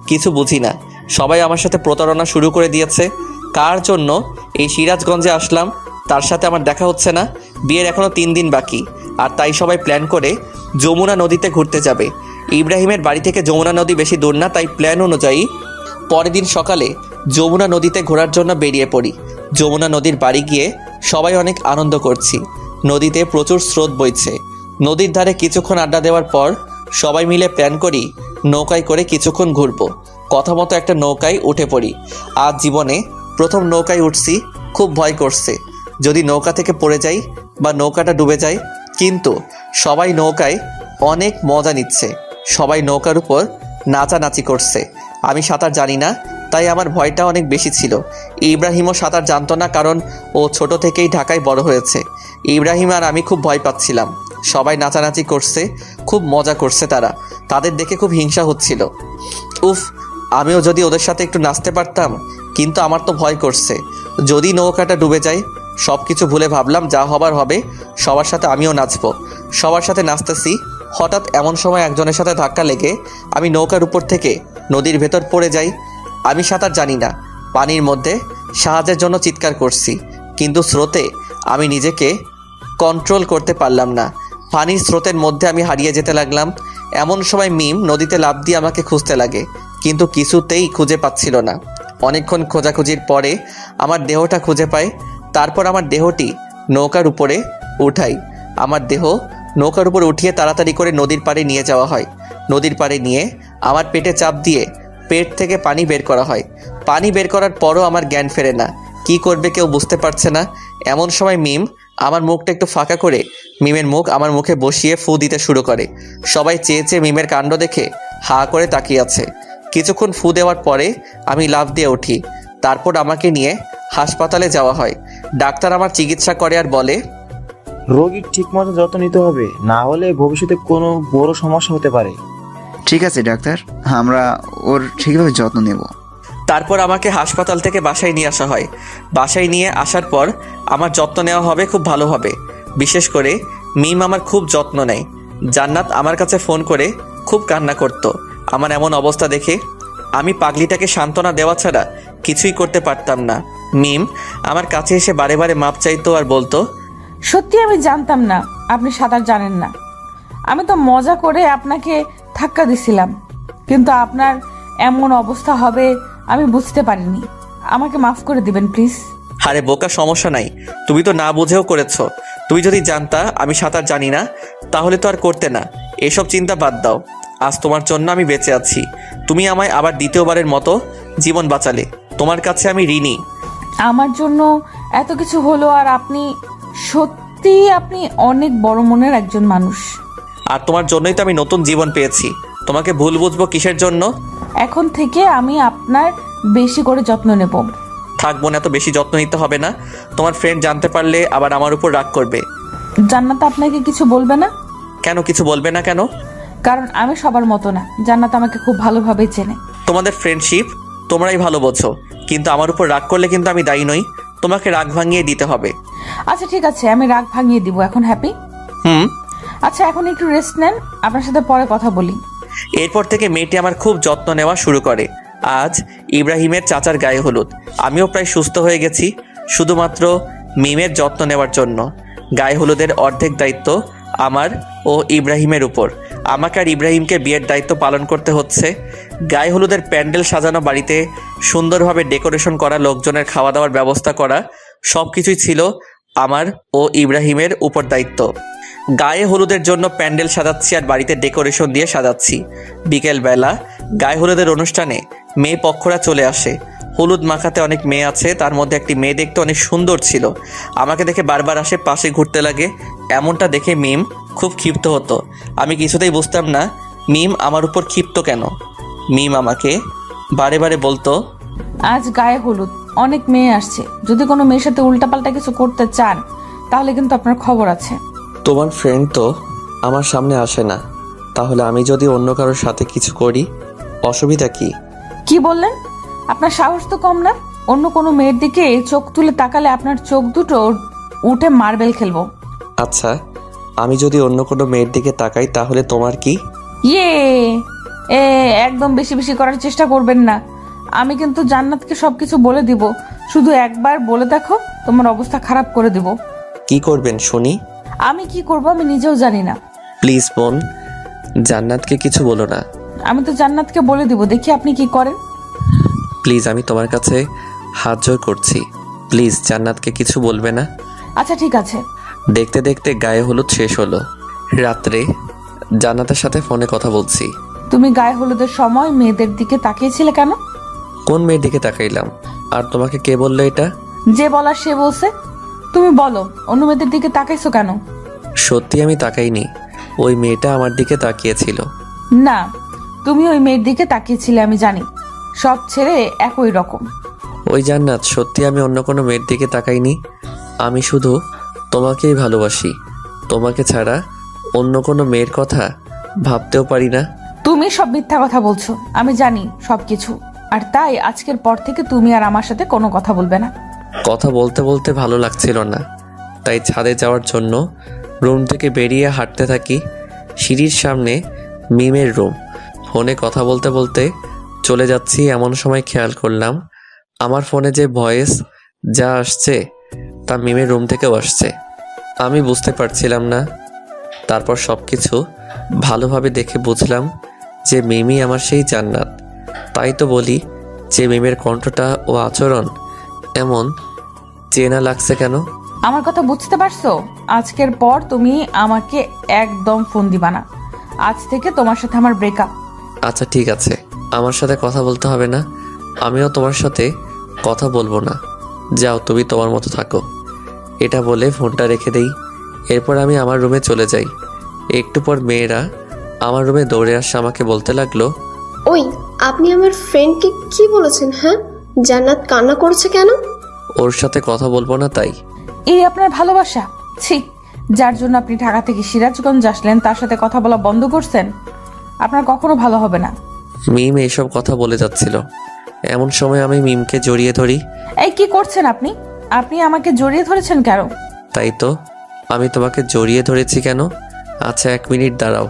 কিছু বুঝি না। সবাই আমার সাথে প্রতারণা শুরু করে দিয়েছে। কার জন্য এই সিরাজগঞ্জে আসলাম তার সাথে আমার দেখা হচ্ছে না। বিয়ের এখনো 3 দিন বাকি, আর তাই সবাই প্ল্যান করে যমুনা নদীতে ঘুরতে যাবে। ইব্রাহিমের বাড়ি থেকে যমুনা নদী বেশি দূর না, তাই প্ল্যান অনুযায়ী পরের দিন সকালে যমুনা নদীতে ঘোরার জন্য বেরিয়ে পড়ি। যমুনা নদীর বাড়ি গিয়ে সবাই অনেক আনন্দ করছি। নদীতে প্রচুর স্রোত বইছে। নদীর ধারে কিছুক্ষণ আড্ডা দেওয়ার পর সবাই মিলে প্ল্যান করি নৌকায় করে কিছুক্ষণ ঘুরবো। কথা মতো একটা নৌকায় উঠে পড়ি। আজ জীবনে প্রথম নৌকায় উঠছি, খুব ভয় করছে যদি নৌকা থেকে পড়ে যাই বা নৌকাটা ডুবে যায়। কিন্তু সবাই নৌকায় অনেক মজা নিচ্ছে। সবাই নৌকার উপর নাচানাচি করছে। আমি সাঁতার জানি না, তাই আমার ভয়টা অনেক বেশি ছিল। ইব্রাহিমও সাঁতার জানতো না, কারণ ও ছোট থেকেই ঢাকায় বড় হয়েছে। ইব্রাহিম আর আমি খুব ভয় পাচ্ছিলাম। সবাই নাচানাচি করছে, খুব মজা করছে তারা। তাদের দেখে খুব হিংসা হচ্ছিল। উফ, আমিও যদি ওদের সাথে একটু নাচতে পারতাম। কিন্তু আমার তো ভয় করছে যদি নৌকাটা ডুবে যায়। সব কিছু ভুলে ভাবলাম যা হবার হবে, সবার সাথে আমিও নাচবো। সবার সাথে নাচতেছি, হঠাৎ এমন সময় একজনের সাথে ধাক্কা লেগে আমি নৌকার উপর থেকে নদীর ভেতর পড়ে যাই। আমি সাঁতার জানি না, পানির মধ্যে সাহায্যের জন্য চিৎকার করছি, কিন্তু স্রোতে আমি নিজেকে কন্ট্রোল করতে পারলাম না। পানির স্রোতের মধ্যে আমি হারিয়ে যেতে লাগলাম। এমন সময় মিম নদীতে লাফ দিয়ে আমাকে খুঁজতে লাগে, কিন্তু কিছুতেই খুঁজে পাচ্ছিল না। অনেকক্ষণ খোঁজাখুঁজির পরে আমার দেহটা খুঁজে পায়। তারপর আমার দেহটি নৌকার উপরে উঠাই। আমার দেহ নৌকার উপর উঠিয়ে তাড়াতাড়ি করে নদীর পাড়ে নিয়ে যাওয়া হয়। নদীর পাড়ে নিয়ে আমার পেটে চাপ দিয়ে পেট থেকে পানি বের করা হয়। পানি বের করার পরও আমার জ্ঞান ফেরে না। কি করবে কেউ বুঝতে পারছে না। এমন সময় মিম আমার মুখটা একটু ফাঁকা করে মিমের মুখ আমার মুখে বসিয়ে ফু দিতে শুরু করে। সবাই চেয়ে চেয়ে মিমের কাণ্ড দেখে হা করে তাকিয়ে আছে। কিছুক্ষণ ফু দেওয়ার পরে আমি লাফ দিয়ে উঠি। তারপর আমাকে নিয়ে হাসপাতালে যাওয়া হয়। ডাক্তার আমার চিকিৎসা করে আর বলে, রোগীর ঠিকমতো যত্ন নিতে হবে, না হলে ভবিষ্যতে কোনো বড় সমস্যা হতে পারে। ঠিক আছে ডাক্তার, আমরা ওর ঠিকভাবে যত্ন নেব। তারপর আমাকে হাসপাতাল থেকে বাসায় নিয়ে আসা হয়। বাসায় নিয়ে আসার পর আমার যত্ন নেওয়া হবে খুব ভালোভাবে। বিশেষ করে মিম আমার খুব যত্ন নেয়। জান্নাত আমার কাছে ফোন করে খুব কান্না করত আমার এমন অবস্থা দেখে। আমি পাগলিটাকে সান্ত্বনা দেওয়া ছাড়া কিছুই করতে পারতাম না। মিম আমার কাছে এসে বারে বারে মাপ চাইতো আর বলতো, সত্যি আমি জানতাম না আপনি সাঁতার জানেন না। আমি তো মজা করে আপনাকে ধাক্কা দিছিলাম, কিন্তু আপনার এমন অবস্থা হবে আমি বুঝতে পারিনি। আমাকে মাফ করে দিবেন প্লিজ। আরে বোকা, সমস্যা নাই, তুমি তো না বুঝেও করেছো। তুমি যদি জানতা আমি সাঁতার জানি না তাহলে তো আর করতে না। এসব চিন্তা বাদ দাও, আজ তোমার জন্য আমি বেঁচে আছি। তুমি আমায় আবার দ্বিতীয়বারের মতো জীবন বাঁচালে, তোমার কাছে আমি ঋণী। আমার জন্য এত কিছু হলো, আর আপনি অনেক বড় মনের একজন মানুষ। আর তোমার জন্যই তো আমি নতুন জীবন পেয়েছি। তোমাকে ভুল বুঝবো কিসের জন্য? এখন থেকে আমি আপনার বেশি করে যত্ন নেব। থাকবো না, এত বেশি যত্ন নিতে হবে না। তোমার ফ্রেন্ড জানতে পারলে আবার আমার উপর রাগ করবে। জান্নাত আপনাকে কিছু বলবে না? কেন কিছু বলবে না কেন? কারণ আমি সবার মতো না। জান্নাত আমাকে খুব ভালোভাবে চেনে। তোমাদের ফ্রেন্ডশিপ তোমরাই ভালো বোঝো, কিন্তু আমার উপর রাগ করলে কিন্তু আমি দায়ী নই। তোমাকে রাগ ভাঙিয়ে দিতে হবে। আচ্ছা ঠিক আছে, আমি রাগ ভাঙিয়ে দিব। এখন হ্যাপি? আচ্ছা এখন একটু রেস্ট নেন, আপনার সাথে পরে কথা বলি। এরপর থেকে মেয়েটি আমার খুব যত্ন নেওয়া শুরু করে। আজ ইব্রাহিমের চাচার গায়ে হলুদ। আমিও প্রায় সুস্থ হয়ে গেছি শুধুমাত্র মিমের যত্ন নেওয়ার জন্য। গায়ে হলুদের অর্ধেক দায়িত্ব আমার ও ইব্রাহিমের উপর। আমাকে আর ইব্রাহিমকে বিয়ের দায়িত্ব পালন করতে হচ্ছে। গায়ে হলুদের প্যান্ডেল সাজানো, বাড়িতে সুন্দরভাবে ডেকোরেশন করা, লোকজনের খাওয়া দাওয়ার ব্যবস্থা করা, সব কিছুই ছিল আমার ও ইব্রাহিমের উপর দায়িত্ব। গায়ে হলুদের জন্য প্যান্ডেল সাজাচ্ছি আর বাড়িতে ডেকোরেশন দিয়ে সাজাচ্ছি। বিকেলবেলা গায়ে হলুদের অনুষ্ঠানে মেয়ে পক্ষরা চলে আসে। হলুদ মাখাতে অনেক মেয়ে আছে, তার মধ্যে একটি মেয়ে দেখতে অনেক সুন্দর ছিল। আমাকে দেখে বারবার আসে, পাশে ঘুরতে লাগে। এমনটা দেখে মিম খুব ক্ষিপ্ত হতো। আমি কিছুতেই বুঝতাম না মিম আমার উপর ক্ষিপ্ত কেন। মিম আমাকে বারে বারে বলতো, আজ গায়ে হলুদ, অনেক মেয়ে আসছে। যদি কোনো মেয়ের সাথে উল্টাপাল্টা কিছু করতে চান তাহলে কিন্তু আপনার খবর আছে। তোমার ফ্রেন্ড তো আমার সামনে আসে না, তাহলে আমি যদি অন্য কারোর সাথে কিছু করি অসুবিধা কি? কি বললেন? আপনার সাহস তো কম না। অন্য কোনো মেয়ের দিকে চোখ তুলে তাকালে আপনার চোখ দুটো উঠে মার্বেল খেলবো। আচ্ছা, আমি যদি অন্য কোনো মেয়ের দিকে তাকাই তাহলে তোমার কি? একদম বেশি বেশি করার চেষ্টা করবেন না। আমি কিন্তু জান্নাতকে সবকিছু বলে দিব। শুধু একবার বলে দেখো, তোমার অবস্থা খারাপ করে দিব। কি করবেন শুনি? আমি কি করব আমি নিজেও জানি না। প্লিজ বোন, জান্নাতকে কিছু বলো না। আমি তো জান্নাতকে বলে দিব, দেখি আপনি কি করেন। প্লিজ, আমি তোমার কাছে হাত জোর করছি। প্লিজ জান্নাতকে কিছু বলবে না। আচ্ছা ঠিক আছে। দেখতে দেখতে গায়ে হলুদ শেষ হলো। রাত্রে জান্নাতের সাথে ফোনে কথা বলছি। তুমি গায়ে হলুদের সময় মেয়েদের দিকে তাকিয়েছিলে কেন? কোন মেয়ের দিকে তাকাইলাম? আর তোমাকে কে বললো এটা? যে বলার সে বলছে। তুমি বলো, অন্য মেয়েদের দিকে তাকাইছো কেন? সত্যি আমি তাকাইনি, ওই মেয়েটা আমার দিকে তাকিয়েছিল। না, তুমি ওই মেয়ের দিকে তাকিয়েছিলে, আমি জানি। সব ছেড়ে একই রকম। ওই জান্নাত, সত্যি আমি অন্য কোনো মেয়ের দিকে তাকাইনি। আমি শুধু তোমাকেই ভালোবাসি। তোমাকে ছাড়া অন্য কোনো মেয়ের কথা ভাবতেও পারি না। তুমি সব মিথ্যা কথা বলছো, আমি জানি সবকিছু। আর তাই আজকের পর থেকে তুমি আর আমার সাথে কোনো কথা বলবে না। কথা বলতে বলতে ভালো লাগছিল না, তাই ছাদে যাওয়ার জন্য রুম থেকে বেরিয়ে হাঁটতে থাকি। সিঁড়ির সামনে মিমের রুম। ফোনে কথা বলতে বলতে চলে যাচ্ছি, এমন সময় খেয়াল করলাম আমার ফোনে যে ভয়েস যা আসছে তা মিমের রুম থেকেও আসছে। আমি বুঝতে পারছিলাম না। তারপর সব কিছু ভালোভাবে দেখে বুঝলাম যে মিমি আমার সেই জান্নাত। তাই তো বলি যে মিমের কণ্ঠটা ও আচরণ এমন চেনা লাগছে কেন? আমার কথা বুঝতে পারছো? আজকের পর তুমি আমাকে একদম ফোন দিবা না। আজ থেকে তোমার সাথে আমার ব্রেকআপ। আচ্ছা ঠিক আছে, আমার সাথে কথা বলতে হবে না, আমিও তোমার সাথে কথা বলবো না। যাও, তুমি তোমার মতো থাকো। এটা বলে ফোনটা রেখে দেই। এরপর আমি আমার রুমে চলে যাই। একটু পর মেয়েরা আমার রুমে দৌড়ে আসে, আমাকে বলতে লাগলো, ওই আপনি আমার ফ্রেন্ডকে কি বলেছেন? হ্যাঁ, জান্নাত কান্না করছে কেন? ওর সাথে কথা বলবো না তাই। এই আপনার ভালোবাসা? ছি, যার জন্য আপনি ঢাকা থেকে সিরাজগঞ্জ আসলেন তার সাথে কথা বলা বন্ধ করছেন? আপনার কখনো ভালো হবে না। মিম এইসব কথা বলে যাচ্ছিল, এমন সময় আমি মিমকে জড়িয়ে ধরি। এই কি করছেন আপনি? আপনি আমাকে জড়িয়ে ধরেছেন কেন? তাই তো, আমি তোমাকে জড়িয়ে ধরেছি কেন? আচ্ছা 1 মিনিট দাঁড়াও,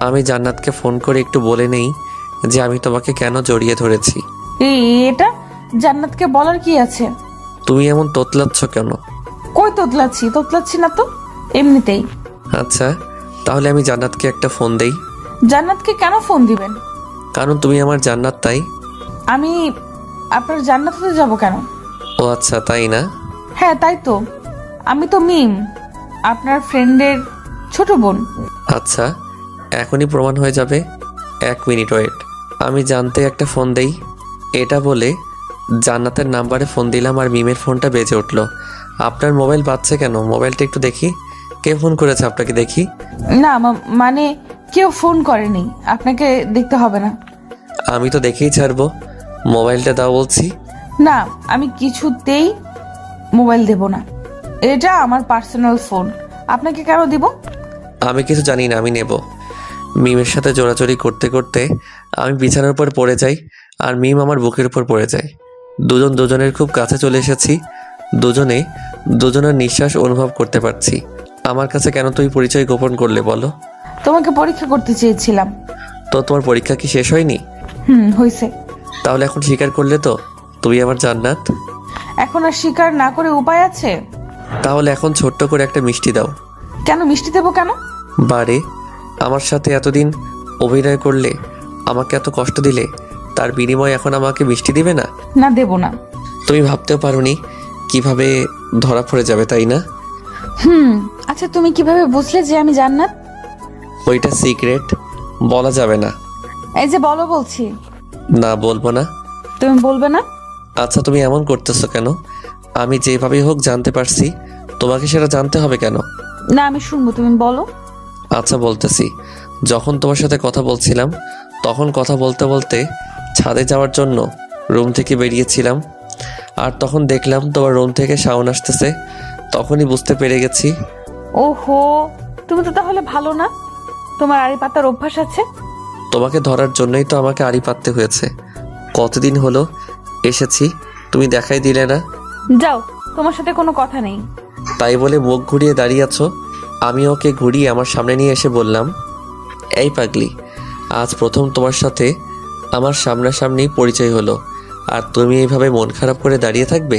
আমি জান্নাতকে ফোন করে একটু বলে নেই যে আমি তোমাকে কেন জড়িয়ে ধরেছি। এটা জান্নাতকে বলার কি আছে? তুমি এমন তোতলাচ্ছ কেন? কই তোতলাচ্ছি না তো, এমনিতেই। আচ্ছা তাহলে আমি জান্নাতকে একটা ফোন দেই। জান্নাতকে কেন ফোন দিবেন? কারণ তুমি আমার জান্নাত তাই। আমি আপনার জান্নাতে যাব কেন? ও আচ্ছা তাই না? হ্যাঁ তাই তো, আমি তো মিম, আপনার ফ্রেন্ডের ছোট বোন। আচ্ছা এখনই প্রমাণ হয়ে যাবে, 1 মিনিট ওয়েট, আমি জানতে একটা ফোন দেই। এটা বলে জান্নাতের নাম্বারে ফোন দিলাম আর মিমের ফোনটা বেজে উঠলো। আপনার মোবাইল বাজছে কেন? মোবাইলটা একটু দেখি, কে ফোন করেছে আপনাকে দেখি। না মানে কেউ ফোন করেনি, আপনাকে দেখতে হবে না। আমি তো দেখেই ছাড়বো, মোবাইলটা দাও বলছি। না, আমি কিছুতেই মোবাইল দেব না, এটা আমার পার্সোনাল ফোন, আপনাকে কেন দিব? আমি কিছু জানি না, আমি নেব। মিমের সাথে জোরাজোরি করতে করতে আমি বিছানার উপর পড়ে যাই আর মিম আমার বুকের উপর পড়ে যায়। দুজন দুজনের খুব কাছে চলে এসেছি, দুজনে দুজনের নিঃশ্বাস অনুভব করতে পারছি। আমার কাছে কেন তুই পরিচয় গোপন করলে বলো? তোমাকে পরীক্ষা করতে চেয়েছিলাম। তো তোমার পরীক্ষা কি শেষ হয়নি? হয়েছে। তাহলে এখন স্বীকার করলে তো তুমি আমার জান্নাত? এখন আর স্বীকার না করে উপায় আছে? তাহলে এখন ছোট্ট করে একটা মিষ্টি দাও। কেন মিষ্টি দেবো কেন? বারে, আমার সাথে এতদিন অভিনয় করলে, আমাকে এত কষ্ট দিলে, তার বিনিময়ে এখন আমাকে মিষ্টি দিবে না? না দেব না। তুমি ভাবতেও পারোনি কিভাবে ধরা পড়ে যাবে, তাই না? আচ্ছা তুমি কিভাবে বুঝলে যে আমি জান্নাত? ওইটা সিক্রেট, বলা যাবে না। এই যে বলো বলছি। না বলবো না। তুমি বলবে না? আচ্ছা তুমি এমন করতেছো কেন? আমি যেভাবেই হোক জানতে পারছি, তোমাকে সেটা জানতে হবে কেন? না আমি শুনবো, তুমি বলো। আচ্ছা বলতেছি, যখন তোমার সাথে কথা বলছিলাম তখন কথা বলতে বলতে ছাদে যাওয়ার জন্য রুম থেকে বেরিয়েছিলাম, আর তখন দেখলাম তোমার রুম থেকে সাউন্ড আসতেছে, তখনই বুঝতে পেরে গেছি। ওহো, তুমি তো তাহলে ভালো না, তোমার আড়ি পাতার অভ্যাস আছে। তোমাকে ধরার জন্যই তো আমাকে আড়ি পাততে হয়েছে। কতদিন হলো এসেছি, তুমি দেখাই দিলে না। যাও, তোমার সাথে কোনো কথা নেই। তাই বলে মুখ ঘুরিয়ে দাঁড়িয়ে আছো। আমি ওকে ঘুরিয়ে আমার সামনে নিয়ে এসে বললাম, এই পাগলি, আজ প্রথম তোমার সাথে আমার সামনাসামনি পরিচয় হলো, আর তুমি এইভাবে মন খারাপ করে দাঁড়িয়ে থাকবে?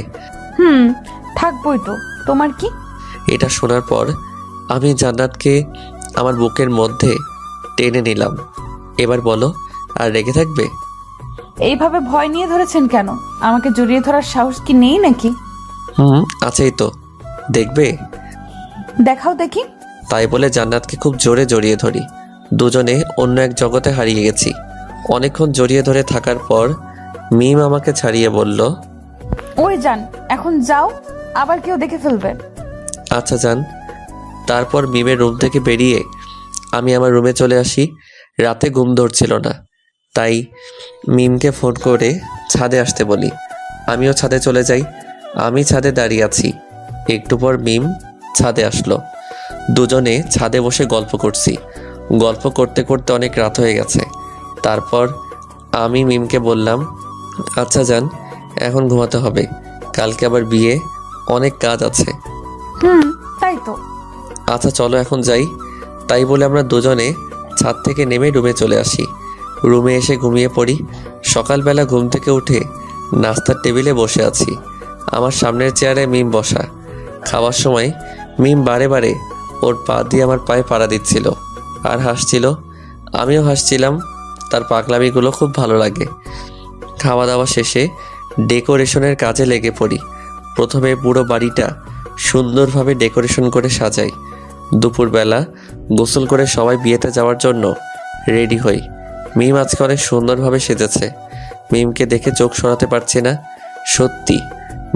থাকবোই তো, তোমার কি? এটা শোনার পর আমি জান্নাতকে আমার বুকের মধ্যে টেনে নিলাম। এবার বলো, আর রেগে থাকবে? এইভাবে ভয় নিয়ে ধরেছেন কেন? আমাকে জড়িয়ে ধরার সাহস কি নেই নাকি? আছেই তো, দেখবে? দেখাও দেখি। তাই বলে জান্নাতকে খুব জোরে জড়িয়ে ধরি। দুজনে অন্য এক জগতে হারিয়ে গেছি। অনেকক্ষণ জড়িয়ে ধরে থাকার পর মিম আমাকে ছাড়িয়ে বলল, ওই যান, এখন যাও, আবার কেউ দেখে ফেলবে। আচ্ছা যান। তারপর মিমের রুম থেকে বেরিয়ে আমি আমার রুমে চলে আসি। রাতে ঘুম ধরছিল না, তাই মিমকে ফোন করে ছাদে আসতে বলি। আমিও ছাদে চলে যাই। আমি ছাদে দাঁড়িয়ে আছি, একটু পর মিম ছাদে আসলো। দুজনে ছাদে বসে গল্প করছি। গল্প করতে করতে অনেক রাত হয়ে গেছে। তারপর আমি মিমকে বললাম, আচ্ছা যান, এখন ঘুমাতে হবে, কালকে আবার বিয়ে, অনেক কাজ আছে। তাই তো। আচ্ছা চলো এখন যাই। তাই বলে আমরা দুজনে ছাদ থেকে নেমে রুমে চলে আসি। রুমে এসে ঘুমিয়ে পড়ি। সকালবেলা ঘুম থেকে উঠে নাস্তার টেবিলে বসে আছি। আমার সামনের চেয়ারে মিম বসা। খাওয়ার সময় মিম বারে বারে ওর পা দিয়ে আমার পায়ে পাড়া দিচ্ছিল আর হাসছিল। আমিও হাসছিলাম। তার পাগলামিগুলো খুব ভালো লাগে। খাওয়া দাওয়া শেষে ডেকোরেশনের কাজে লেগে পড়ি। প্রথমে পুরো বাড়িটা সুন্দরভাবে ডেকোরেশন করে সাজাই। দুপুরবেলা গোসল করে সবাই বিয়েতে যাওয়ার জন্য রেডি হই। মিম আজকে অনেক সুন্দরভাবে সেজেছে। মিমকে দেখে চোখ সরাতে পারছি না। সত্যি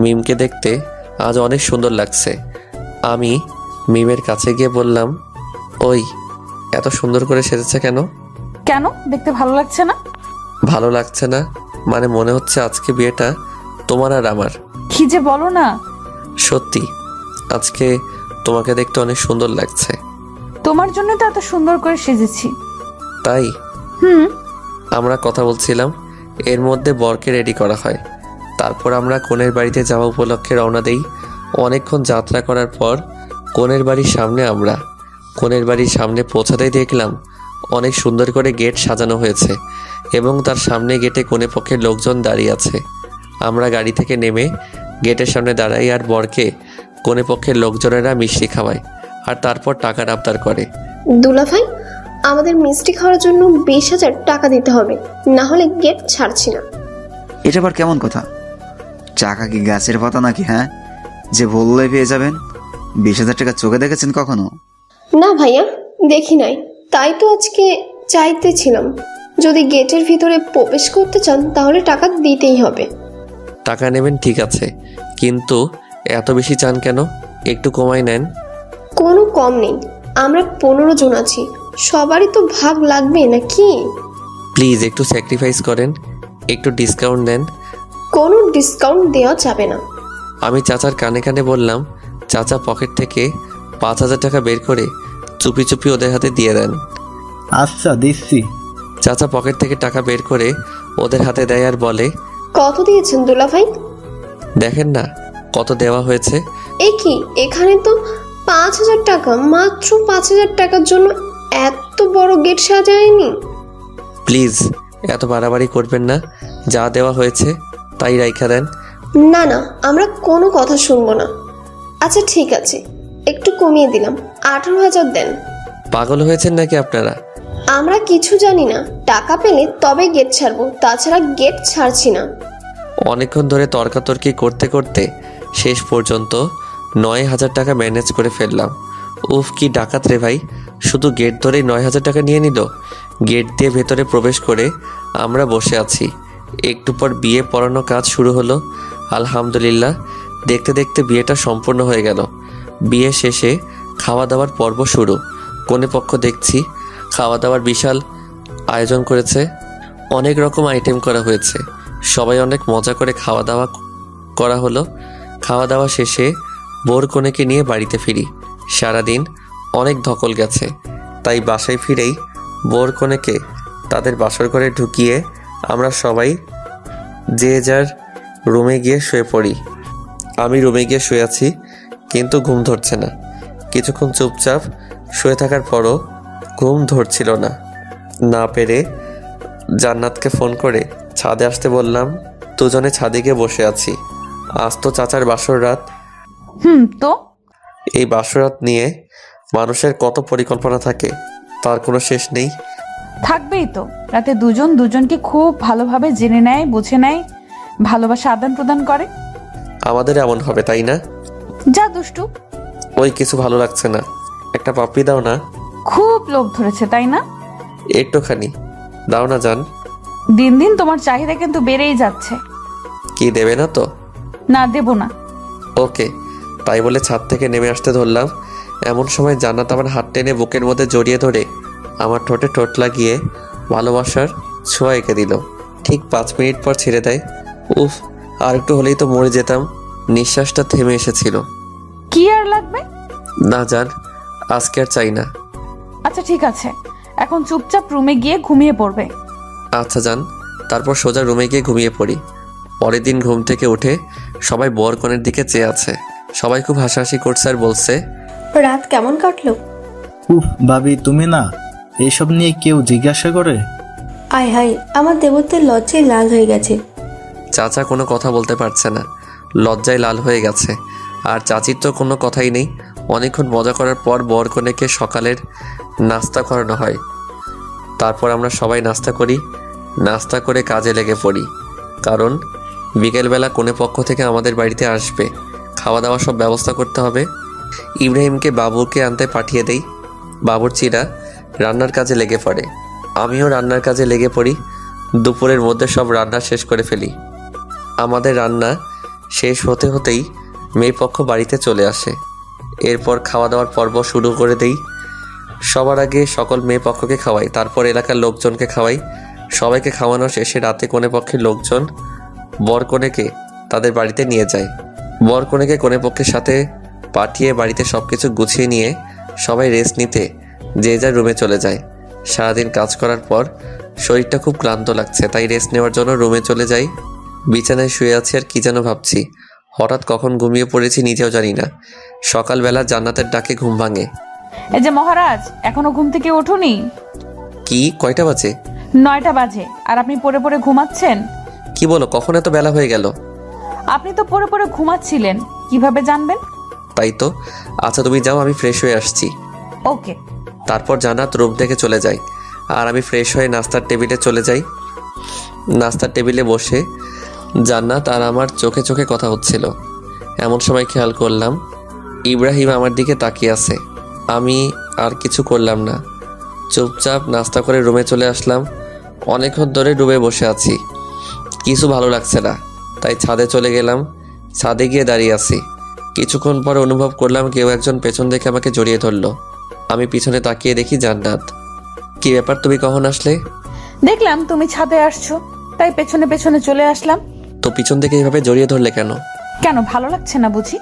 মিমকে দেখতে আজ অনেক সুন্দর লাগছে। আমি মিমের কাছে গিয়ে বললাম, ওই এত সুন্দর করে সেজেছে কেন? কেন, দেখতে ভালো লাগছে না? ভালো লাগছে না মানে মনে হচ্ছে আজকে বিয়েটা তোমার আর আমার। কি যে বলো না। সত্যি আজকে তোমাকে দেখতে অনেক সুন্দর লাগছে। তোমার জন্য তো এত সুন্দর করে সেজেছি। তাই হুম। আমরা কথা বলছিলাম, এর মধ্যে বরকে রেডি করা হয়। তারপর আমরা কনের বাড়িতে যাওয়া উপলক্ষে রওনা দেই। অনেকক্ষণ যাত্রা করার পর কনের বাড়ির সামনে আমরা কনের বাড়ির সামনে পৌঁছাতেই দেখলাম অনেক সুন্দর করে গেট সাজানো হয়েছে এবং তার সামনে গেটে কনে পক্ষের লোকজন দাঁড়িয়ে আছে। আমরা গাড়ি থেকে নেমে গেটের সামনে দাঁড়াই আর বরকে কনে পক্ষের লোকজনেরা মিষ্টি খাওয়ায় আর তারপর টাকার আবদার করে। দুলাভাই, আমাদের মিষ্টি খাওয়ার জন্য 20,000 টাকা দিতে হবে, না হলে গেট ছাড়ছি না। এটা আবার কেমন কথা? টাকা কি গাছের পাতা নাকি? হ্যাঁ, যে বললে পেয়ে যাবেন। 20,000 টাকা চোখে দেখেছেন কখনো? না ভাইয়া, দেখি নাই, তাই তো আজকে চাইতেছিলাম। যদি গেটের ভিতরে প্রবেশ করতে চান তাহলে টাকা দিতেই হবে। টাকা নেবেন ঠিক আছে, কিন্তু এত বেশি চান কেন? একটু কমাই নেন। কোনো কম নেই, আমরা 15 জন আছি, সবারই তো ভাগ লাগবে নাকি? প্লিজ একটু স্যাক্রিফাইস করেন, একটু ডিসকাউন্ট দেন। কোনো ডিসকাউন্ট দেওয়া যাবে না। আমি চাচার কানে কানে বললাম। চাচা পকেট থেকে 5,000 টাকা বের করে চুপি চুপি ওদের হাতে দিয়ে দেন। আচ্ছা দিচ্ছি। চাচা পকেট থেকে টাকা বের করে ওদের হাতে দেয় আর বলে, কত দিয়েছেন দুলাভাই? দেখেন না কত দেওয়া হয়েছে। এ কি, এখানে তো 5,000 টাকা, মাত্র 5,000 টাকার জন্য এত বড় গেট সাজায়নি। প্লিজ এত বাড়াবাড়ি করবেন না, যা দেওয়া হয়েছে তাই রাইখা দেন। না না, আমরা কোনো কথা শুনবো না। আচ্ছা ঠিক আছে, একটু কমিয়ে দিলাম, 18,000 দেন। পাগল হয়েছেন নাকি আপনারা? আমরা কিছু জানি না, টাকা পেলে তবে গেট ছাড়বো, তাছাড়া গেট ছাড়ছি না। অনেকক্ষণ ধরে তর্কাতর্কি করতে করতে শেষ পর্যন্ত 9,000 টাকা ম্যানেজ করে ফেললাম। উফ কি ডাকাত রে ভাই, শুধু গেট ধরেই 9,000 টাকা নিয়ে নিল। গেট দিয়ে ভেতরে প্রবেশ করে আমরা বসে আছি। একটু পর বিয়ে পড়ানো কাজ শুরু হলো। আলহামদুলিল্লাহ, দেখতে দেখতে বিয়েটা সম্পূর্ণ হয়ে গেল। বিয়ে শেষে খাওয়া দাওয়ার পর্ব শুরু। কনে পক্ষ দেখছি খাওয়া দাওয়ার বিশাল আয়োজন করেছে, অনেক রকম আইটেম করা হয়েছে। সবাই অনেক মজা করে খাওয়া দাওয়া করা হলো। খাওয়া দাওয়া শেষে বোর কনেকে নিয়ে বাড়িতে ফিরি। সারাদিন অনেক ধকল গেছে, তাই বাসায় ফিরেই বোর কনেকে তাদের বাসর ঘরে ঢুকিয়ে আমরা সবাই যে যার রুমে গিয়ে শুয়ে পড়ি। আমি রুমে গিয়ে শুয়ে আছি, কিন্তু ঘুম ধরছে না। কিছুক্ষণ চুপচাপ শুয়ে থাকার পরও ঘুম ধরছিল না। না পেরে জান্নাতকে ফোন করে ছাদে আসতে বললাম। দুজনে ছাদে গিয়ে বসে আছি। আজ তো চাচার বাসর রাত। তো এই বাসরাত নিয়ে মানুষের কত পরিকল্পনা থাকে, তার কোনো শেষ নেই। থাকবেই তো, রাতে দুজন দুজনকে খুব ভালোভাবে জেনে নেয়, বুঝে নেয়, ভালোবাসা আদান প্রদান করে। আমাদের এমন হবে তাই না? যা দুষ্টু। ওই কিছু ভালো লাগছে না, একটা পাপ্পি দাও না। খুব লোভ ধরেছে তাই না? একটুখানি দাও না জান। দিন দিন তোমার চাহিদা কিন্তু বেড়েই যাচ্ছে। কি দেবে না তো? না, দেব না। ওকে, তাই বলে ছাদ থেকে নেমে আসতে ধরলাম। এমন সময় জান্নাত আমার হাত টেনে বুকের মধ্যে জড়িয়ে ধরে আমার ঠোঁটে ঠোঁট লাগিয়ে ভালোবাসার ছোঁয়া এঁকে দিল। ঠিক 5 মিনিট পর ছেড়ে দেয়। উফ, আর একটু হলেই তো মরে যেতাম। নিঃশ্বাসটা থেমে এসেছিল। কি আর লাগবে? না জান, আজকে আর চাই না। আচ্ছা ঠিক আছে, এখন চুপচাপ রুমে গিয়ে ঘুমিয়ে পড়বে। আচ্ছা জান। তারপর সোজা রুমে গিয়ে ঘুমিয়ে পড়ি। পরের দিন ঘুম থেকে উঠে সবাই বর কনের দিকে চেয়ে আছে। সবাই খুব হাসাহাসি করছে আর বলছে, রাত কেমন কাটলো? উফ ভাবি, তুমি না এইসব নিয়ে কেউ জিজ্ঞাসা করে? আয় হায়, আমার দেবত্বের লজ্জায় লাল হয়ে গেছে। চাচা কোনো কথা বলতে পারছে না, লজ্জায় লাল হয়ে গেছে। আর চাচির তো কোনো কথাই নেই। অনেকক্ষণ মজা করার পর বর কনেকে সকালের নাস্তা করানো হয়। তারপর আমরা সবাই নাস্তা করি। নাস্তা করে কাজে লেগে পড়ি, কারণ বিকেলবেলা কনে পক্ষ থেকে আমাদের বাড়িতে আসবে। খাওয়া দাওয়া সব ব্যবস্থা করতে হবে। ইব্রাহিমকে বাবুকে আনতে পাঠিয়ে দেই। বাবুর্চিরা রান্নার কাজে লেগে পড়ে। আমিও রান্নার কাজে লেগে পড়ি। দুপুরের মধ্যে সব রান্না শেষ করে ফেলি। আমাদের রান্না শেষ হতে হতেই মেয়ে পক্ষ বাড়িতে চলে আসে। এরপর খাওয়া দাওয়ার পর্ব শুরু করে দেই। সবার আগে সকল মেয়ে পক্ষকে খাওয়াই, তারপর এলাকার লোকজনকে খাওয়াই। সবাইকে খাওয়ানো শেষে রাতে কনে পক্ষের লোকজন বর কনেকে তাদের বাড়িতে নিয়ে যায়। বর কনেকে কনেপক্ষের সাথে পাঠিয়ে বাড়িতে সব কিছু গুছিয়ে নিয়ে সবাই রেস্ট নিতে যে যার রুমে চলে যায়। সারাদিন কাজ করার পর শরীরটা খুব ক্লান্ত লাগছে, তাই রেস্ট নেওয়ার জন্য রুমে চলে যাই। বিছানায় শুয়ে আছি আর কি যেন ভাবছি। হঠাৎ কখন ঘুমিয়ে পড়েছি নিজেও জানি না। সকালবেলা জান্নাতের ডাকে ঘুম ভাঙে। এই যে মহারাজ, এখনো ঘুম থেকে ওঠোনি? কি, কয়টা বাজে? 9টা বাজে, আর আপনি পড়ে পড়ে ঘুমাচ্ছেন? কি বলো, কখন এত বেলা হয়ে গেল? আপনি তো পড়ে পড়ে ঘুমাচ্ছিলেন, কিভাবে জানবেন? তাই তো। আচ্ছা তুমি যাও, আমি ফ্রেশ হয়ে আসছি। ওকে। তারপর জান্নাত রুম থেকে চলে যায় আর আমি ফ্রেশ হয়ে নাস্তার টেবিলে চলে যাই। নাস্তার টেবিলে বসে জান্নাত আর আমার চোখে চোখে কথা হচ্ছিল। এমন সময় খেয়াল করলাম ইব্রাহিম আমার দিকে তাকিয়ে আছে। আমি আর কিছু করলাম না, চুপচাপ নাস্তা করে রুমে চলে আসলাম। অনেকক্ষণ ধরে রুমে বসে আছি, কিছু ভালো লাগছে না, তাই ছাদে চলে গেলাম। ছাদে গিয়ে দাঁড়িয়ে আছি। কিছুক্ষণ পর অনুভব করলাম কেউ একজন পেছন থেকে আমাকে জড়িয়ে ধরলো। আমি পিছনে তাকিয়ে দেখি জান্নাত। কি ব্যাপার, তুমি কখন আসলে? দেখলাম তুমি ছাদে আসছো, তাই পেছনে পেছনে চলে আসলাম। তো পিছন থেকে এইভাবে জড়িয়ে ধরলে কেন? কেন, ভালো লাগছে না বুঝি?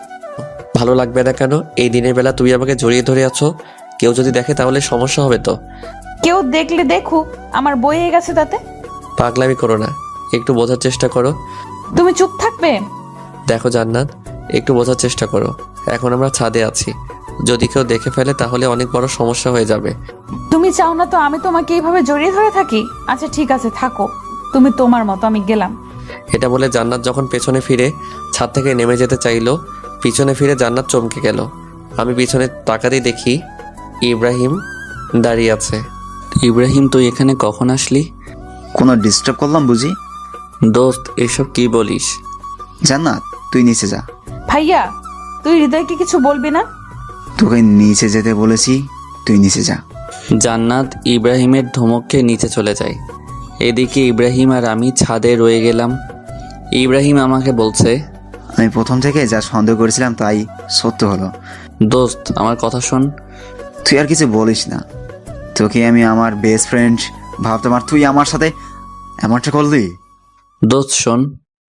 ভালো লাগবে না কেন? এই দিনের বেলা তুমি আমাকে জড়িয়ে ধরে আছো, কেউ যদি দেখে তাহলে সমস্যা হবে তো। কেউ দেখলে দেখুক, আমার বইয়ে গেছে তাতে। পাগলামি করো না, একটু বোঝার চেষ্টা করো। তুমি চুপ থাকবে? দেখো জান্নাত, একটু বোঝার চেষ্টা করো। এখন আমরা ছাদে আছি, যদি কেউ দেখে ফেলে তাহলে অনেক বড় সমস্যা হয়ে যাবে। তুমি চাও না তো আমি তোমাকে এইভাবে জড়িয়ে ধরে থাকি? আচ্ছা ঠিক আছে, থাকো তুমি তোমার মতো, আমি গেলাম। এটা বলে জান্নাত যখন পেছনে ফিরে ছাদ থেকে নেমে যেতে চাইলো, পিছনে ফিরে জান্নাত চমকে গেল। আমি পিছনে তাকাতেই দেখি ইব্রাহিম দাঁড়িয়ে আছে। ইব্রাহিম, তুই এখানে কখন আসলি? কোনো ডিস্টার্ব করলাম বুঝি? দোস্ত, এসব কি বলিস? জান্নাত, তুই নিচে যা। ভাইয়া, তুই হৃদয়কে কিছু বলবি না? তোকে নিচে যেতে বলেছি, তুই নিচে যা। জান্নাত ইব্রাহিমের ধমকে নিচে চলে যায়। এদিকে ইব্রাহিম আর আমি ছাদে রয়ে গেলাম। ইব্রাহিম আমাকে বলছে, আমি প্রথম থেকে যা সন্দেহ করেছিলাম তাই সত্য হলো। দোস্ত আমার কথা শোন। তুই আর কিছু বলিস না, তোকে আমি আমার বেস্ট ফ্রেন্ড ভাবতাম আর তুই আমার সাথে এমনটা করলি। দোস্ত শোন,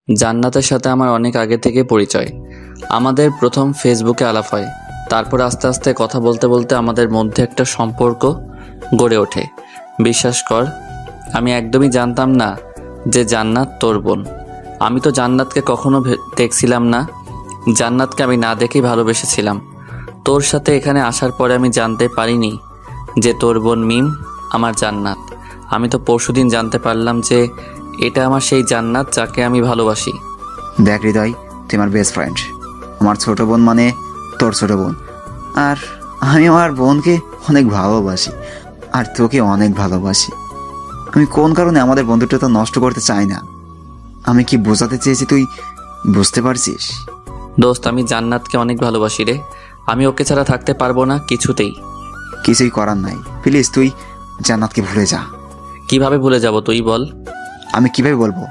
জান্নাতের সাথে আমার অনেক আগে থেকে পরিচয়। আমাদের প্রথম ফেসবুকে আলাপ হয়, তারপর আস্তে আস্তে কথা বলতে বলতে আমাদের মধ্যে একটা সম্পর্ক গড়ে ওঠে। বিশ্বাস কর, আমি একদমই জানতাম না যে জান্নাত তোর বোন। আমি তো জান্নাতকে কখনো দেখছিলাম না, জান্নাতকে আমি না দেখেই ভালোবেসেছিলাম। তোর সাথে এখানে আসার পরে আমি জানতে পারিনি যে তোর বোন মিম আমার জান্নাত। আমি তো পরশুদিন জানতে পারলাম যে এটা আমার সেই জান্নাত যাকে আমি ভালোবাসি। দেখ হৃদয়, তুই আমার বেস্ট ফ্রেন্ড। আমার ছোট বোন মানে তোর ছোট বোন, আর আমি আমার বোনকে অনেক ভালোবাসি আর তোকে অনেক ভালোবাসি। আমি কোন কারণে আমাদের বন্ধুত্বটা নষ্ট করতে চাই না। আমি কি বোঝাতে চেয়েছি তুই বুঝতে পারছিস? দোস্ত, আমি জান্নাতকে অনেক ভালোবাসি রে। আমি ওকে ছাড়া থাকতে পারবো না কিছুতেই। কিছুই করার নাই, প্লিজ তুই জান্নাতকে ভুলে যা। কিভাবে ভুলে যাব তুই বল? আমি কিভাবে বলবো?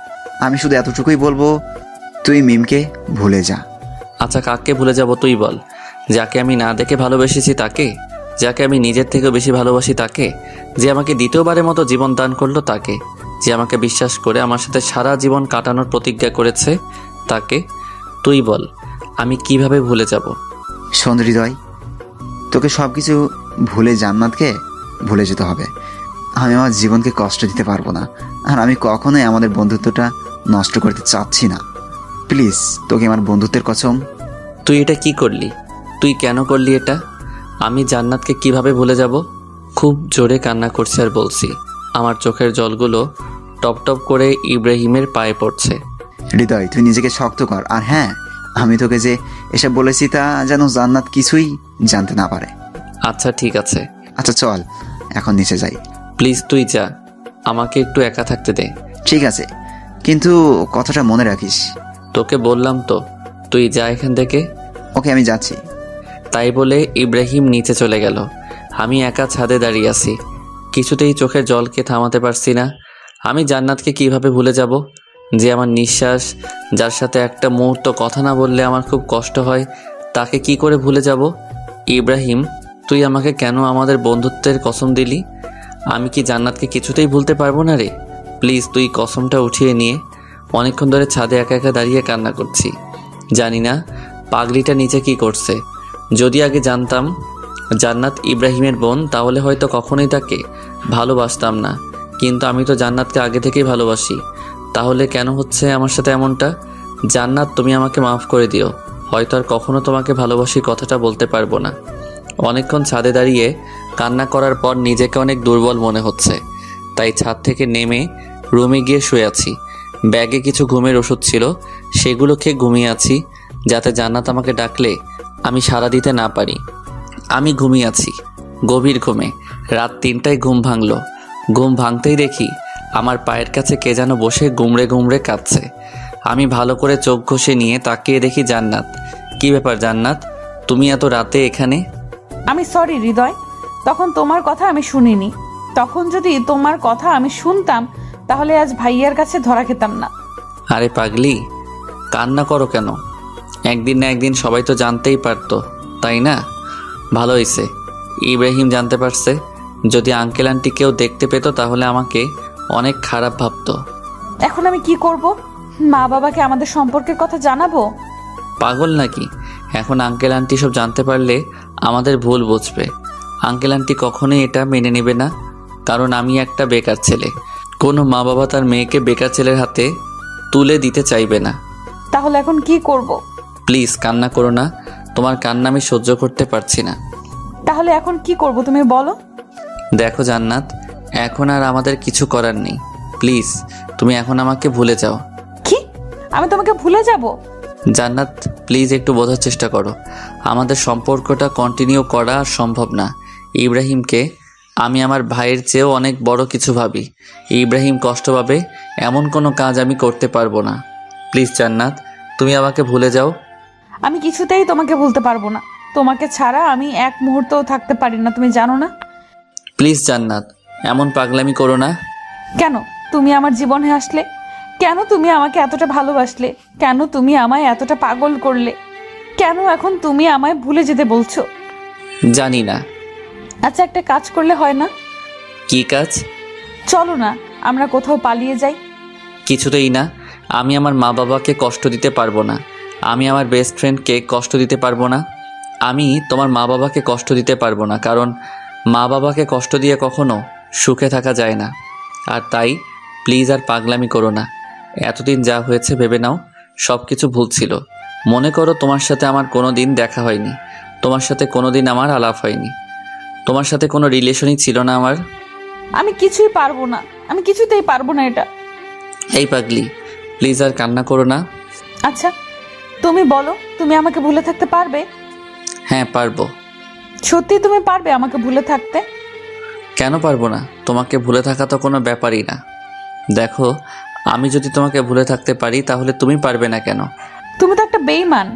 আমি শুধু এতটুকুই বলবো, তুই মিমকে ভুলে যা। আচ্ছা, কাকে ভুলে যাব তুই বল? যাকে আমি না দেখে ভালোবেসেছি তাকে? যাকে আমি নিজের থেকেও বেশি ভালোবাসি তাকে? যে আমাকে দ্বিতীয়বারের মতো জীবন দান করলো তাকে? যে আমাকে বিশ্বাস করে আমার সাথে সারা জীবন কাটানোর প্রতিজ্ঞা করেছে তাকে? তুই বল, আমি কিভাবে ভুলে যাব? শোন হৃদয়, তোকে সব কিছু ভুলে জান্নাতকে ভুলে যেতে হবে। আমি আমার জীবনকে কষ্ট দিতে পারবো না, আর আমি কখনোই আমাদের বন্ধুত্বটা নষ্ট করতে চাচ্ছি না। প্লিজ, তোকে আমার বন্ধুত্বের কসম। তুই এটা কি করলি? তুই কেন করলি এটা? আমি জান্নাতকে কিভাবে ভুলে যাব? খুব জোরে কান্না করছি আর বলছি। আমার চোখের জলগুলো টপ টপ করে ইব্রাহিমের পায়ে পড়ছে। হৃদয়, তুই নিজেকে শক্ত কর। আর হ্যাঁ, আমি তোকে যে এসব বলেছি তা যেন জান্নাত কিছুই জানতে না পারে। আচ্ছা ঠিক আছে। আচ্ছা চল, এখন নিচে যাই। প্লিজ তুই যা, আমাকে একটু একা থাকতে দে। ঠিক আছে, কিন্তু কথাটা মনে রাখিস। তোকে বললাম তো, তুই যা এখান থেকে। ওকে, আমি যাচ্ছি। তাই বলে ইব্রাহিম নিচে চলে গেল। আমি একা ছাদে দাঁড়িয়ে আছি, কিছুতেই চোখের জলকে থামাতে পারছি না। আমি জান্নাতকে কিভাবে ভুলে যাব? যে আমার নিঃশ্বাস, যার সাথে একটা মুহূর্ত কথা না বললে আমার খুব কষ্ট হয়, তাকে কি করে ভুলে যাব? ইব্রাহিম, তুই আমাকে কেন আমাদের বন্ধুত্বের কসম দিলি? আমি কি জান্নাতকে কিছুতেই ভুলতে পারবো না রে? প্লিজ তুই কসমটা উঠিয়ে নিয়ে। অনেকক্ষণ ধরে ছাদে একা একা দাঁড়িয়ে কান্না করছি। জানি না পাগলিটা নিচে কি করছে। যদি আগে জানতাম জান্নাত ইব্রাহিমের বোন তাহলে হয়তো কখনোই তাকে ভালোবাসতাম না, কিন্তু আমি তো জান্নাতকে আগে থেকেই ভালোবাসি। তাহলে কেন হচ্ছে আমার সাথে এমনটা? জান্নাত, তুমি আমাকে মাফ করে দিও। হয়তো আর কখনো তোমাকে ভালোবাসি কথাটা বলতে পারবো না। অনেকক্ষণ ছাদে দাঁড়িয়ে কান্না করার পর নিজেকে অনেক দুর্বল মনে হচ্ছে, তাই ছাদ থেকে নেমে রুমে গিয়ে শুয়ে আছি। ব্যাগে কিছু ঘুমের ওষুধ ছিল, সেগুলো খেয়ে ঘুমিয়ে আছি, যাতে জান্নাত আমাকে ডাকলে আমি সাড়া দিতে না পারি। আমি ঘুমিয়ে আছি গভীর ঘুমে। রাত 3টায় ঘুম ভাঙলো। ঘুম ভাঙতেই দেখি আমার পায়ের কাছে কে যেন বসে গুমড়ে গুমড়ে কাঁদছে। আমি ভালো করে চোখ ঘষে নিয়ে তাকিয়ে দেখি জান্নাত। কি ব্যাপার জান্নাত, তুমি এত রাতে এখানে? আমি সরি হৃদয়, তখন তোমার কথা আমি শুনিনি। তখন যদি তোমার কথা আমি শুনতাম তাহলে আজ ভাইয়ার কাছে ধরা খেতাম না। আরে পাগলি, কান্না করো কেন? একদিন না একদিন সবাই তো জানতেই পারতো, তাই না? ভালো হয়েছে ইব্রাহিম জানতে পারছে। যদি আঙ্কেল আন্টি কেউ দেখতে পেত তাহলে আমাকে অনেক খারাপ ভাবতো। এখন আমি কি করব? মা বাবাকে আমাদের সম্পর্কের কথা জানাবো? পাগল নাকি? এখন আঙ্কেল আন্টি সব জানতে পারলে আমাদের ভুল বুঝবে। আঙ্কেল আন্টি কখনোই এটা মেনে নেবে না, কারণ আমি একটা বেকার ছেলে। কোনো মা বাবা তার মেয়েকে বেকার ছেলের হাতে তুলে দিতে চাইবে না। তাহলে এখন কি করব? প্লিজ কান্না করো না, তোমার কান্না আমি সহ্য করতে পারছি না। তাহলে এখন কি করব তুমি বলো? দেখো জান্নাত, এখন আর আমাদের কিছু করার নেই। প্লিজ তুমি এখন আমাকে ভুলে যাও। কি? আমি তোমাকে ভুলে যাব? জান্নাত প্লিজ একটু বোঝার চেষ্টা করো। আমাদের সম্পর্কটা কন্টিনিউ করা আর সম্ভব না। ইব্রাহিমকে আমি আমার ভাইয়ের চেয়েও অনেক বড় কিছু ভাবি। ইব্রাহিম কষ্ট পাবে এমন কোনো কাজ আমি করতে পারবো না। প্লিজ জান্নাত, তুমি আমাকে ভুলে যাও। আমি কিছুতেই তোমাকে ভুলতে পারবো না। তোমাকে ছাড়া আমি এক মুহূর্তও থাকতে পারি না, তুমি জানো না? প্লিজ জান্নাত, এমন পাগলামি করো না। কেন তুমি আমার জীবনে আসলে? কেন তুমি আমাকে এতটা ভালোবাসলে? কেন তুমি আমায় এতটা পাগল করলে? কেন এখন তুমি আমায় ভুলে যেতে বলছো? জানি না। আচ্ছা, একটা কাজ করলে হয় না? কি কাজ? চলো না আমরা কোথাও পালিয়ে যাই। কিছুতেই না। আমি আমার মা বাবাকে কষ্ট দিতে পারবো না। আমি আমার বেস্ট ফ্রেন্ডকে কষ্ট দিতে পারবো না। আমি তোমার মা বাবাকে কষ্ট দিতে পারবো না, কারণ মা বাবাকে কষ্ট দিয়ে কখনো সুখে থাকা যায় না। আর তাই প্লিজ আর পাগলামি করো না। এতদিন যা হয়েছে ভেবে নাও সব কিছু ভুল ছিল। মনে করো তোমার সাথে আমার কোনো দিন দেখা হয়নি, তোমার সাথে কোনো দিন আমার আলাপ হয়নি, তোমার সাথে কোনো রিলেশনই ছিল না আমার। আমি কিছুই পারবো না, আমি কিছুতেই পারবো না এটা। এই পাগলি, প্লিজ আর কান্না করো না। আচ্ছা তুমি বলো, তুমি আমাকে ভুলে থাকতে পারবে? হ্যাঁ পারবো। সত্যি তুমি পারবে আমাকে ভুলে থাকতে? কেন পারবো না? তোমাকে ভুলে থাকা তো কোনো ব্যাপারই না। দেখো, আমি যদি তোমাকে ভুলে থাকতে পারি তাহলে তুমি পারবে না কেন? তুমি তো একটা বেঈমান।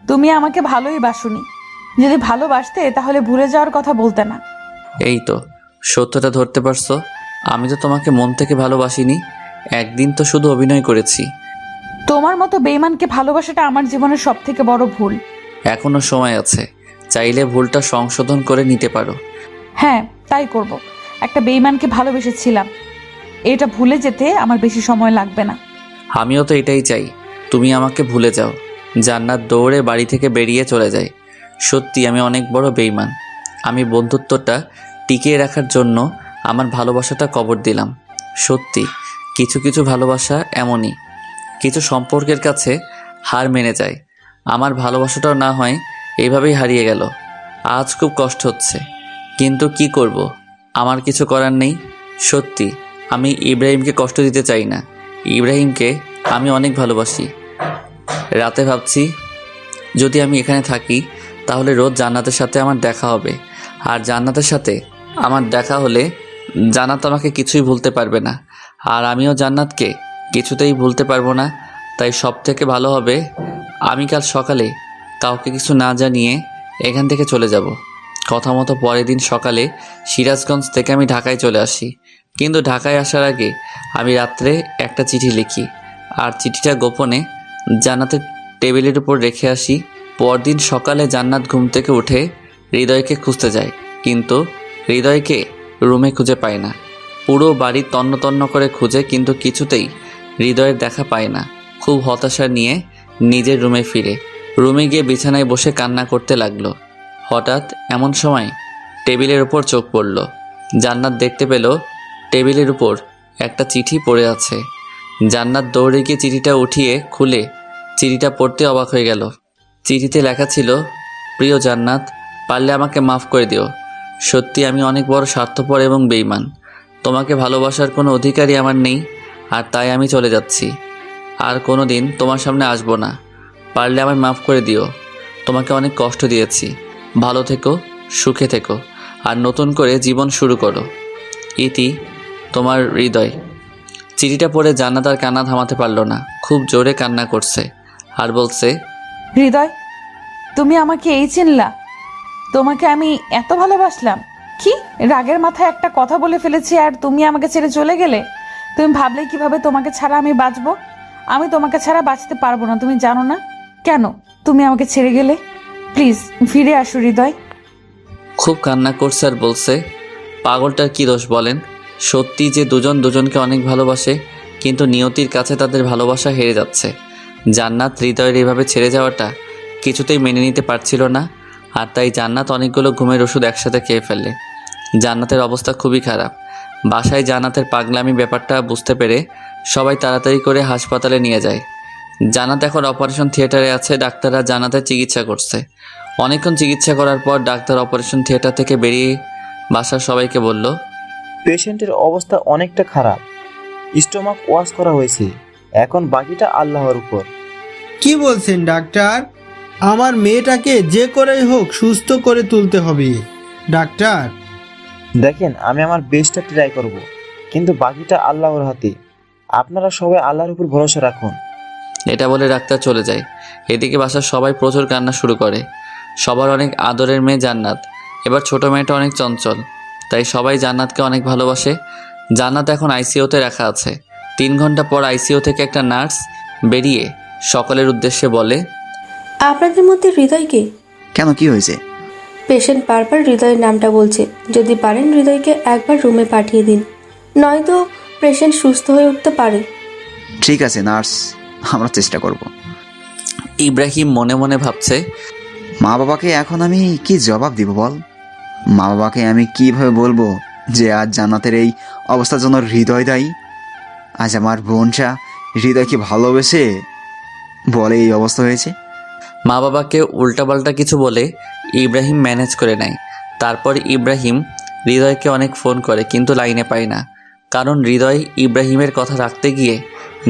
তুমি আমাকে ভালোই বাসুনি। যদি ভালোবাসতে তাহলে ভুলে যাওয়ার কথা বলতে না। এই তো সত্যটা ধরতে পারছো। আমি তো তোমাকে মন থেকে ভালোবাসিনি, একদিন তো শুধু অভিনয় করেছি। তোমার মতো বেঈমানকে ভালোবাসাটা আমার জীবনের সব থেকে বড় ভুল। এখনো সময় আছে, চাইলে ভুলটা সংশোধন করে নিতে পারো। হ্যাঁ তাই করব। একটা বেঈমানকে ভালোবেসেছিলাম, এটা ভুলে যেতে আমার বেশি সময় লাগবে না। আমিও তো এটাই চাই, তুমি আমাকে ভুলে যাও। জান্নাত দৌড়ে বাড়ি থেকে বেরিয়ে চলে যায়। সত্যি আমি অনেক বড় বেঈমান। আমি বন্ধুত্বটা টিকিয়ে রাখার জন্য আমার ভালোবাসাটা কবর দিলাম। সত্যি কিছু কিছু ভালোবাসা এমনই, কিছু সম্পর্কের কাছে হার মেনে যায়। আমার ভালোবাসাটাও না হয় এইভাবেই হারিয়ে গেল। আজ খুব কষ্ট হচ্ছে, কিন্তু কি করব, আমার কিছু করার নেই। সত্যি আমি ইব্রাহিমকে কষ্ট দিতে চাই না। ইব্রাহিমকে আমি অনেক ভালোবাসি। রাতে ভাবছি যদি আমি এখানে থাকি তাহলে রোজ জান্নাতের সাথে আমার দেখা হবে। আর জান্নাতের সাথে আমার দেখা হলে জান্নাত আমাকে কিছুই ভুলতে পারবে না, আর আমিও জান্নাতকে কিছুতেই ভুলতে পারবো না। তাই সব থেকে ভালো হবে আমি কাল সকালে কাউকে কিছু না জানিয়ে এখান থেকে চলে যাব। কথা মতো পরের দিন সকালে সিরাজগঞ্জ থেকে আমি ঢাকায় চলে আসি। কিন্তু ঢাকায় আসার আগে আমি রাত্রে একটা চিঠি লিখি, আর চিঠিটা গোপনে জান্নাতের টেবিলের উপর রেখে আসি। পরদিন সকালে জান্নাত ঘুম থেকে উঠে হৃদয়কে খুঁজতে যায়, কিন্তু হৃদয়কে রুমে খুঁজে পায় না। পুরো বাড়ি তন্ন তন্ন করে খুঁজে, কিন্তু কিছুতেই হৃদয়ের দেখা পায় না। খুব হতাশা নিয়ে নিজের রুমে ফিরে রুমে গিয়ে বিছানায় বসে কান্না করতে লাগলো। হঠাৎ এমন সময় টেবিলের উপর চোখ পড়ল। জান্নাত দেখতে পেল টেবিলের উপর একটা চিঠি পড়ে আছে। জান্নাত দৌড়ে গিয়ে চিঠিটা উঠিয়ে খুলে চিঠিটা পড়তে অবাক হয়ে গেল। চিঠিতে লেখা ছিল, প্রিয় জান্নাত, পারলে আমাকে মাফ করে দিও। সত্যি আমি অনেক বড় স্বার্থপর এবং বেঈমান। তোমাকে ভালোবাসার কোনো অধিকারই আমার নেই, আর তাই আমি চলে যাচ্ছি। আর কোনো দিন তোমার সামনে আসবো না। পারলে আমায় মাফ করে দিও। তোমাকে অনেক কষ্ট দিয়েছি। ভালো থেকো, সুখে থেকো, আর নতুন করে জীবন শুরু করো। ইতি, তোমার হৃদয়। চিঠিটা পড়ে জান্নাত আর কান্না থামাতে পারল না। খুব জোরে কান্না করছে আর বলছে, হৃদয়, তুমি আমাকে এই চিনলা? তোমাকে আমি এত ভালোবাসলাম? কি রাগের মাথায় একটা কথা বলে ফেলেছি আর তুমি আমাকে ছেড়ে চলে গেলে? তুমি ভাবলে কিভাবে তোমাকে ছাড়া আমি বাঁচবো? আমি তোমাকে ছাড়া বাঁচতে পারবো না, তুমি জানো না? কেন তুমি আমাকে ছেড়ে গেলে? প্লিজ ফিরে আসো হৃদয়। খুব কান্না করছে আর বলছে, পাগলটার কি দোষ বলেন? সত্যি যে দুজন দুজনকে অনেক ভালোবাসে, কিন্তু নিয়তির কাছে তাদের ভালোবাসা হেরে যাচ্ছে। জান্নাত হৃদয়ের এভাবে ছেড়ে যাওয়াটা কিছুতেই মেনে নিতে পারছিল না, আর তাই জান্নাত অনেকগুলো ঘুমের ওষুধ একসাথে খেয়ে ফেলে। জান্নাতের অবস্থা খুবই খারাপ। বাসায় জান্নাতের পাগলামি ব্যাপারটা বুঝতে পেরে সবাই তাড়াতাড়ি করে হাসপাতালে নিয়ে যায়। জান্নাত এখন অপারেশন থিয়েটারে আছে। ডাক্তাররা জান্নাতের চিকিৎসা করছে। অনেকক্ষণ চিকিৎসা করার পর ডাক্তার অপারেশন থিয়েটার থেকে বেরিয়ে বাসার সবাইকে বলল, পেশেন্টের অবস্থা অনেকটা খারাপ। স্টোমাক ওয়াশ করা হয়েছে, এখন বাকিটা আল্লাহর উপর। কি বলছেন ডাক্তার? আমার মেয়েটাকে যে করেই হোক সুস্থ করে তুলতে হবে ডাক্তার। দেখেন, আমি আমার বেস্টটা ট্রাই করব, কিন্তু বাকিটা আল্লাহর হাতে। আপনারা সবাই আল্লাহর উপর ভরসা রাখুন। এটা বলে ডাক্তার চলে যায়। এদিকে বাসার সবাই প্রচুর কান্না শুরু করে। সবার অনেক আদরের মেয়ে জান্নাত। এবার ছোট মেয়েটা অনেক চঞ্চল, তাই সবাই জান্নাতকে অনেক ভালোবাসে। জান্নাত এখন আইসিইউতে রাখা আছে। 3 ঘন্টা পর আইসিইউ থেকে একটা নার্স বেরিয়ে সকলের উদ্দেশ্যে বলে, আপনাদের মধ্যে হৃদয়কে? কেন, কি হয়েছে? পেশেন্ট বারবার হৃদয়ের নামটা বলছে। যদি পারেন হৃদয়কে একবার রুমে পাঠিয়ে দিন, নয়তো পেশেন্ট সুস্থ হয়ে উঠতে পারে। ঠিক আছে নার্স, আমরা চেষ্টা করব। ইব্রাহিম মনে মনে ভাবছে, মা বাবাকে এখন আমি কি জবাব দিব বল? মা বাবাকে আমি কিভাবে বলবো যে আজ জান্নাতের এই অবস্থার জন্য হৃদয় দায়ী? আজ আমার বোনটা হৃদয়কে ভালোবেসে বলে এই অবস্থা হয়েছে। মা বাবাকে উল্টাপাল্টা কিছু বলে ইব্রাহিম ম্যানেজ করে নেয়। তারপর ইব্রাহিম হৃদয়কে অনেক ফোন করে, কিন্তু লাইনে পায় না। কারণ হৃদয় ইব্রাহিমের কথা রাখতে গিয়ে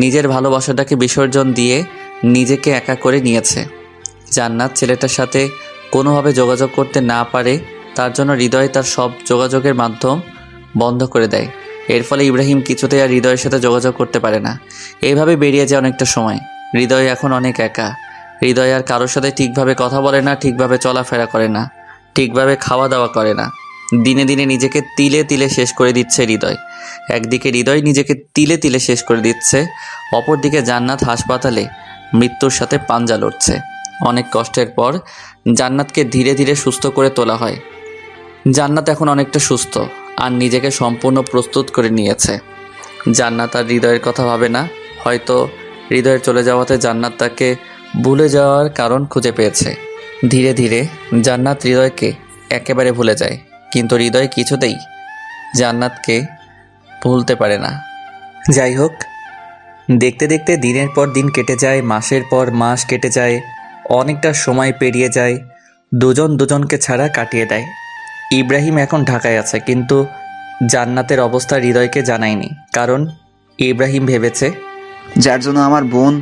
নিজের ভালোবাসাটাকে বিসর্জন দিয়ে নিজেকে একা করে নিয়েছে। জান্নাত ছেলেটার সাথে কোনোভাবে যোগাযোগ করতে না পারে, তার জন্য হৃদয় তার সব যোগাযোগের মাধ্যম বন্ধ করে দেয়। এর ফলে ইব্রাহিম কিছুতেই আর হৃদয়ের সাথে যোগাযোগ করতে পারে না। এইভাবে বেরিয়ে যায় অনেকটা সময়। হৃদয় এখন অনেক একা। হৃদয় আর কারোর সাথে ঠিকভাবে কথা বলে না, ঠিকভাবে চলাফেরা করে না, ঠিকভাবে খাওয়া দাওয়া করে না। দিনে দিনে নিজেকে তিলে তিলে শেষ করে দিচ্ছে হৃদয়। একদিকে হৃদয় নিজেকে তিলে তিলে শেষ করে দিচ্ছে, অপরদিকে জান্নাত হাসপাতালে মৃত্যুর সাথে পাঞ্জা লড়ছে। অনেক কষ্টের পর জান্নাতকে ধীরে ধীরে সুস্থ করে তোলা হয়। জান্নাত এখন অনেকটা সুস্থ আর নিজেকে সম্পূর্ণ প্রস্তুত করে নিয়েছে। জান্নাত আর হৃদয়ের কথা ভাবে না। হয়তো হৃদয়ের চলে যাওয়াতে জান্নাত তাকে ভুলে যাওয়ার কারণ খুঁজে পেয়েছে। ধীরে ধীরে জান্নাত হৃদয়কে একেবারে ভুলে যায়, কিন্তু হৃদয় কিছুতেই জান্নাতকে ভুলতে পারে না। যাই হোক, দেখতে দেখতে দিনের পর দিন কেটে যায়, মাসের পর মাস কেটে যায়, অনেকটা সময় পেরিয়ে যায়। দুজন দুজনকে ছাড়া কাটিয়ে দেয়। ইব্রাহিম এখন ঢাকায় আছে, কিন্তু জান্নাতের অবস্থা হৃদয়কে জানায়নি। কারণ ইব্রাহিম ভেবেছে, যার জন্য আমার বোন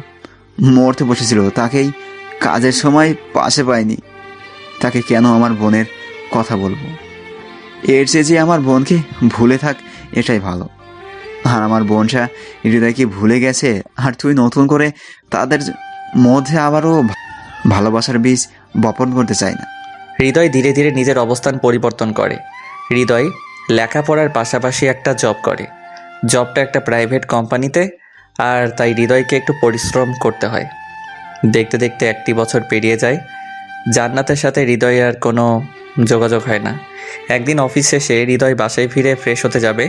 মরতে বসেছিল তাকেই কাজের সময় পাশে পাইনি, তাকে কেন আমার বোনের কথা বলবো? এর চেয়ে যে আমার বোনকে ভুলে থাক, এটাই ভালো। আর আমার বোনটা হৃদয়কে ভুলে গেছে, আর তুই নতুন করে তাদের মধ্যে আবারও ভালোবাসার বীজ বপন করতে চাই না। হৃদয় ধীরে ধীরে নিজের অবস্থান পরিবর্তন করে। হৃদয় লেখাপড়ার পাশাপাশি একটা জব করে। জবটা একটা প্রাইভেট কোম্পানিতে, আর তাই হৃদয়কে একটু পরিশ্রম করতে হয়। দেখতে দেখতে 1টি বছর পেরিয়ে যায়। জান্নাতের সাথে হৃদয় আর কোনো যোগাযোগ হয় না। একদিন অফিস শেষে হৃদয় বাসায় ফিরে ফ্রেশ হতে যাবে,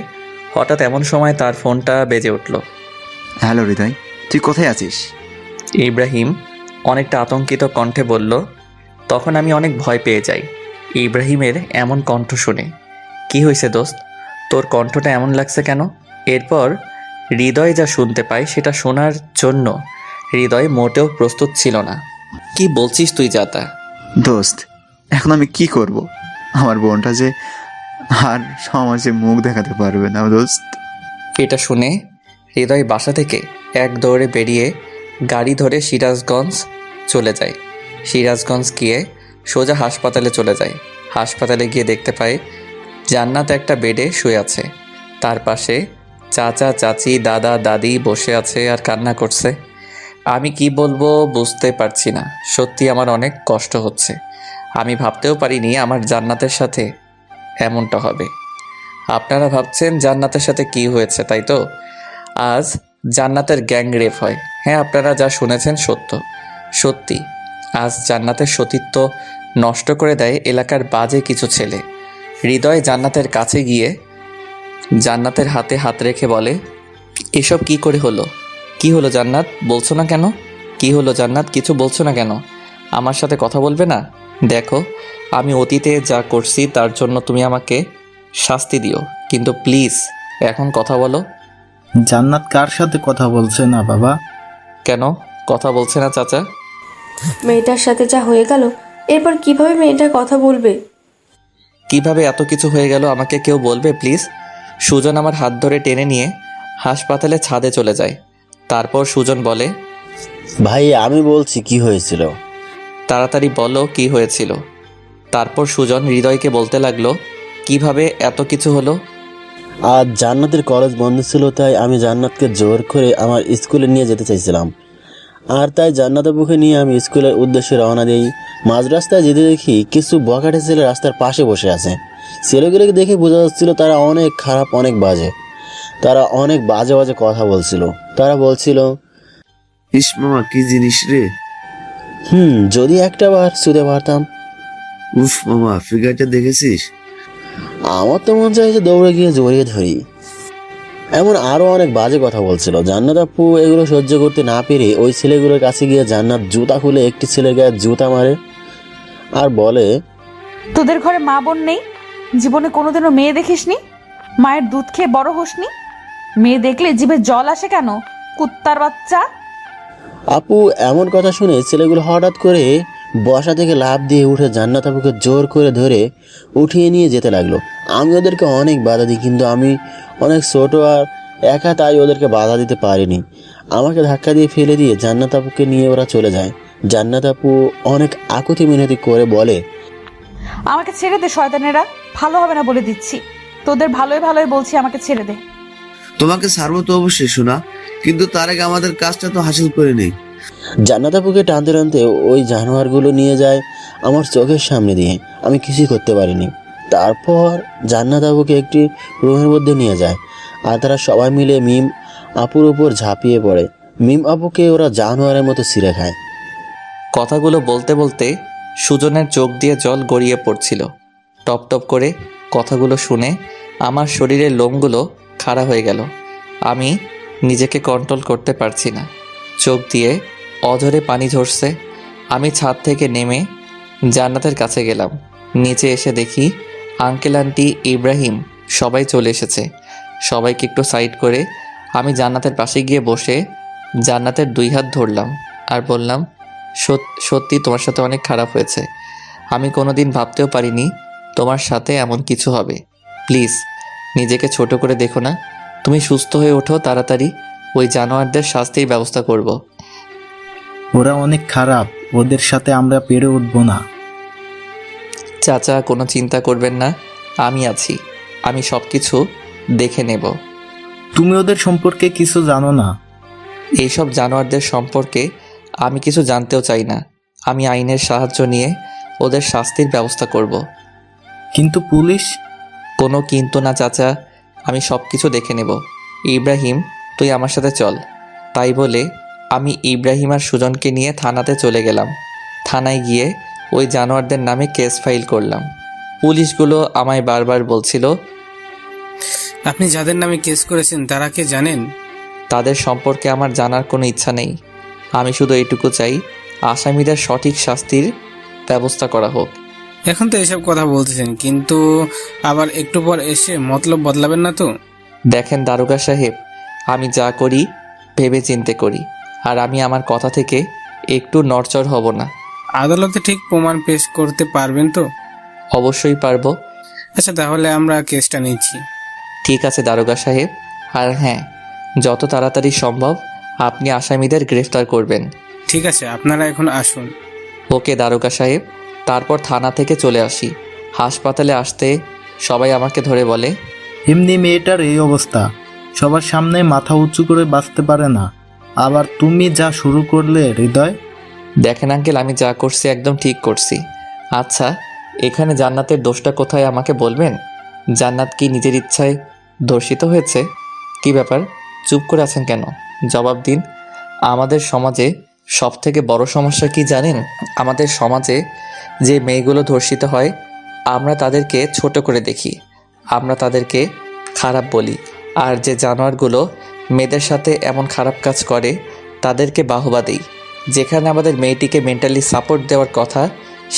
হঠাৎ এমন সময় তার ফোনটা বেজে উঠল। হ্যালো হৃদয়, তুই কোথায় আছিস? ইব্রাহিম অনেকটা আতঙ্কিত কণ্ঠে বলল। তখন আমি অনেক ভয় পেয়ে যাই ইব্রাহিমের এমন কণ্ঠ শুনে। কি হয়েছে দোস্ত, তোর কণ্ঠটা এমন লাগছে কেন? এরপর হৃদয় যা শুনতে পায় সেটা শোনার জন্য হৃদয় মোটেও প্রস্তুত ছিল না। কি বলছিস তুই যাতা? দোস্ত, এখন আমি কি করব? আমার বোনটা যে আর সমাজে মুখ দেখাতে পারবে না দোস্ত। এটা শুনে হৃদয় বাসা থেকে এক দৌড়ে বেরিয়ে গাড়ি ধরে সিরাজগঞ্জ চলে যায়। সিরাজগঞ্জ গিয়ে সোজা হাসপাতালে চলে যায়। হাসপাতালে গিয়ে দেখতে পায় জান্নাত একটা বেডে শুয়ে আছে। তার পাশে চাচা চাচি দাদা দাদি বসে আছে আর কান্না করছে। আমি কি বলবো বুঝতে পারছি না। সত্যি আমার অনেক কষ্ট হচ্ছে। আমি ভাবতেও পারিনি আমার জান্নাতের সাথে এমনটা হবে। আপনারা ভাবছেন জান্নাতের সাথে কি হয়েছে, তাই তো? আজ জান্নাতের গ্যাং রেপ হয়। হ্যাঁ, আপনারা যা শুনেছেন সত্যি। আজ জান্নাতের সতীত্ব নষ্ট করে দেয় এলাকার বাজে কিছু ছেলে। হৃদয় জান্নাতের কাছে গিয়ে জান্নাতের হাতে হাত রেখে বলে, এসব কি করে হলো? কি হলো জান্নাত, বলছো না কেন? কি হলো জান্নাত, কিছু বলছো না কেন? আমার সাথে কথা বলবে না? দেখো, আমি অতীতে যা করছি তার জন্য তুমি আমাকে শাস্তি দিও, কিন্তু প্লিজ এখন কথা বলো। জান্নাত কার সাথে কথা বলছে না বাবা? কেন কথা বলছে না চাচা? মেয়েটার সাথে যা হয়ে গেল, এরপর কিভাবে মেয়েটা কথা বলবে? কিভাবে এত কিছু হয়ে গেল আমাকে কেউ বলবে প্লিজ? সুজন আমার হাত ধরে টেনে নিয়ে হাসপাতালে ছাদে চলে যায়। তারপর সুজন বলে, ভাই আমি বলছি কি হয়েছিল। তাড়াতাড়ি বলো কি হয়েছিল। তারপর সুজন হৃদয়কে বলতে লাগলো কিভাবে এত কিছু হলো। আজ জান্নাতের কলেজ বন্ধ ছিল, তাই আমি জান্নাতকে জোর করে আমার স্কুলে নিয়ে যেতে চাইছিলাম। আর তাই জান্নাত আপুকে নিয়ে আমি স্কুলের উদ্দেশ্যে রওনা দিই। মাঝ রাস্তায় যেতে দেখি কিছু বখাটে ছেলে রাস্তার পাশে বসে আছে। ছেলেগুলোকে দেখে বোঝা যাচ্ছিল তারা অনেক খারাপ, অনেক বাজে। তারা অনেক বাজে বাজে কথা বলছিল। তারা বলছিল, ইস মামা কি জিনিস রে। যদি একটা বার ছুঁতে পারতাম। উফ মামা, ফিগারটা দেখেছিস? আমার তো মন চাইছে দৌড়ে গিয়ে জড়িয়ে ধরি। এমন আরো অনেক বাজে কথা বলছিল। জান্নাত আপু এগুলো সহ্য করতে না পেরে ওই ছেলেগুলোর কাছে গিয়ে জান্নাত জুতা খুলে একটি ছেলের গায়ে জুতা মারে আর বলে, তোদের ঘরে মা বোন নেই? জীবনে কোনোদিনও মেয়ে দেখিসনি? মায়ের দুধ খেয়ে বড় হোসনি? মেয়ে দেখলে জিভে জল আসে কেন, কুত্তার বাচ্চা? আপু এমন কথা শুনে ছেলেগুলো হঠাৎ করে বসা থেকে লাফ দিয়ে উঠে জান্নাত আপুকে জোর করে ধরে উঠিয়ে নিয়ে যেতে লাগলো। আমি ওদেরকে অনেক বাধা দিই, কিন্তু আমি অনেক ছোট আর একা, তাই ওদেরকে বাধা দিতে পারিনি। আমাকে ধাক্কা দিয়ে ফেলে দিয়ে জান্নাত আপুকে নিয়ে ওরা চলে যায়। জান্নাত আপু অনেক আকুতি মিনতি করে বলে, আমাকে ছেড়ে দে শয়তানেরা, ভালো হবে না বলে দিচ্ছি। তোদের ভালোই ভালোই বলছি, আমাকে ছেড়ে দে। তোমাকে ছাড়বো তো অবশ্যই শোনা, কিন্তু তার আগে আমাদের কাজটা তো হাসিল করে নেই। জান্নাত আপুকে টানতে টানতে ওই জানোয়ারগুলো নিয়ে যায় আমার চোখের সামনে দিয়ে। আমি কিছুই করতে পারিনি। তারপর জান্নাত আপুকে একটি রুমের মধ্যে নিয়ে যায় আর তারা সবাই মিলে মিম আপুর উপর ঝাঁপিয়ে পড়ে। মিম আপুকে ওরা জানোয়ারের মতো ছিঁড়ে খায়। কথাগুলো বলতে বলতে সুজনের চোখ দিয়ে জল গড়িয়ে পড়ছিল। টপ টপ করে কথাগুলো শুনে আমার শরীরের লোমগুলো খাড়া হয়ে গেল। আমি নিজেকে কন্ট্রোল করতে পারছি না। চোখ দিয়ে অঝরে পানি ঝরছে। আমি ছাদ থেকে নেমে জান্নাতের কাছে গেলাম। নিচে এসে দেখি আঙ্কেল আন্টি ইব্রাহিম সবাই চলে এসেছে। সবাইকে একটু সাইড করে আমি জান্নাতের পাশে গিয়ে বসে জান্নাতের 2 হাত ধরলাম আর বললাম, সত্যি তোমার সাথে অনেক খারাপ হয়েছে। আমি কোনোদিন ভাবতেও পারিনি তোমার সাথে এমন কিছু হবে। প্লিজ নিজেকে ছোট করে দেখো না। তুমি সুস্থ হয়ে ওঠো তাড়াতাড়ি, ওই জানোয়ারদের শাস্তির ব্যবস্থা করব। ওরা অনেক খারাপ, ওদের সাথে আমরা পেরে উঠবো না। চাচা কোনো চিন্তা করবেন না, আমি আছি। আমি সব কিছু দেখে নেব। তুমি ওদের সম্পর্কে কিছু জানো না। এইসব জানোয়ারদের সম্পর্কে আমি কিছু জানতেও চাই না। আমি আইনের সাহায্য নিয়ে ওদের শাস্তির ব্যবস্থা করব। কিন্তু পুলিশ? কোনো কিন্তু না চাচা, আমি সব কিছু দেখে নেব। ইব্রাহিম তুই আমার সাথে চল। তাই বলে আমি ইব্রাহিম আর সুজনকে নিয়ে থানাতে চলে গেলাম। থানায় গিয়ে ওই জানোয়ারদের নামে কেস ফাইল করলাম। পুলিশগুলো আমায় বারবার বলছিল, আপনি যাদের নামে কেস করেছেন তারা কে জানেন? তাদের সম্পর্কে আমার জানার কোনো ইচ্ছা নেই। আমি শুধু এইটুকু চাই আসামিদের সঠিক শাস্তির ব্যবস্থা করা হোক। এখন তো এসব কথা বলতেছেন, কিন্তু আবার একটু পর এসে মতলব বদলাবেন না তো? দেখেন দারোগা সাহেব, আমি যা করি ভেবে চিন্তে করি, আর আমি আমার কথা থেকে একটু নড়চড় হব না। আদালতে ঠিক প্রমাণ পেশ করতে পারবেন তো? অবশ্যই পারবো। আচ্ছা, তাহলে আমরা কেসটা নিচ্ছি। ঠিক আছে দারোগা সাহেব, আর হ্যাঁ, যত তাড়াতাড়ি সম্ভব আপনি আসামিদের গ্রেফতার করবেন। ঠিক আছে, আপনারা এখন আসুন। ওকে দারোগা সাহেব। তারপর থানা থেকে চলে আসি। হাসপাতালে আসতে সবাই আমাকে ধরে বলে, এমনি মেয়েটার এই অবস্থা, সবার সামনে মাথা উঁচু করে বাঁচতে পারে না, আবার তুমি যা শুরু করলে হৃদয়। দেখেন আঙ্কেল, আমি যা করছি একদম ঠিক করছি। আচ্ছা, এখানে জান্নাতের দোষটা কোথায় আমাকে বলবেন? জান্নাত কি নিজের ইচ্ছায় ধর্ষিত হয়েছে? কি ব্যাপার, চুপ করে আছেন কেন? জবাব দিন। আমাদের সমাজে সবথেকে বড় সমস্যা কি জানেন? আমাদের সমাজে যে মেয়েগুলো ধর্ষিত হয়, আমরা তাদেরকে ছোট করে দেখি, আমরা তাদেরকে খারাপ বলি। আর যে জানোয়ারগুলো মেয়েদের সাথে এমন খারাপ কাজ করে তাদেরকে বাহবা দিই। যেখানে আমাদের মেয়েটিকে মেন্টালি সাপোর্ট দেওয়ার কথা,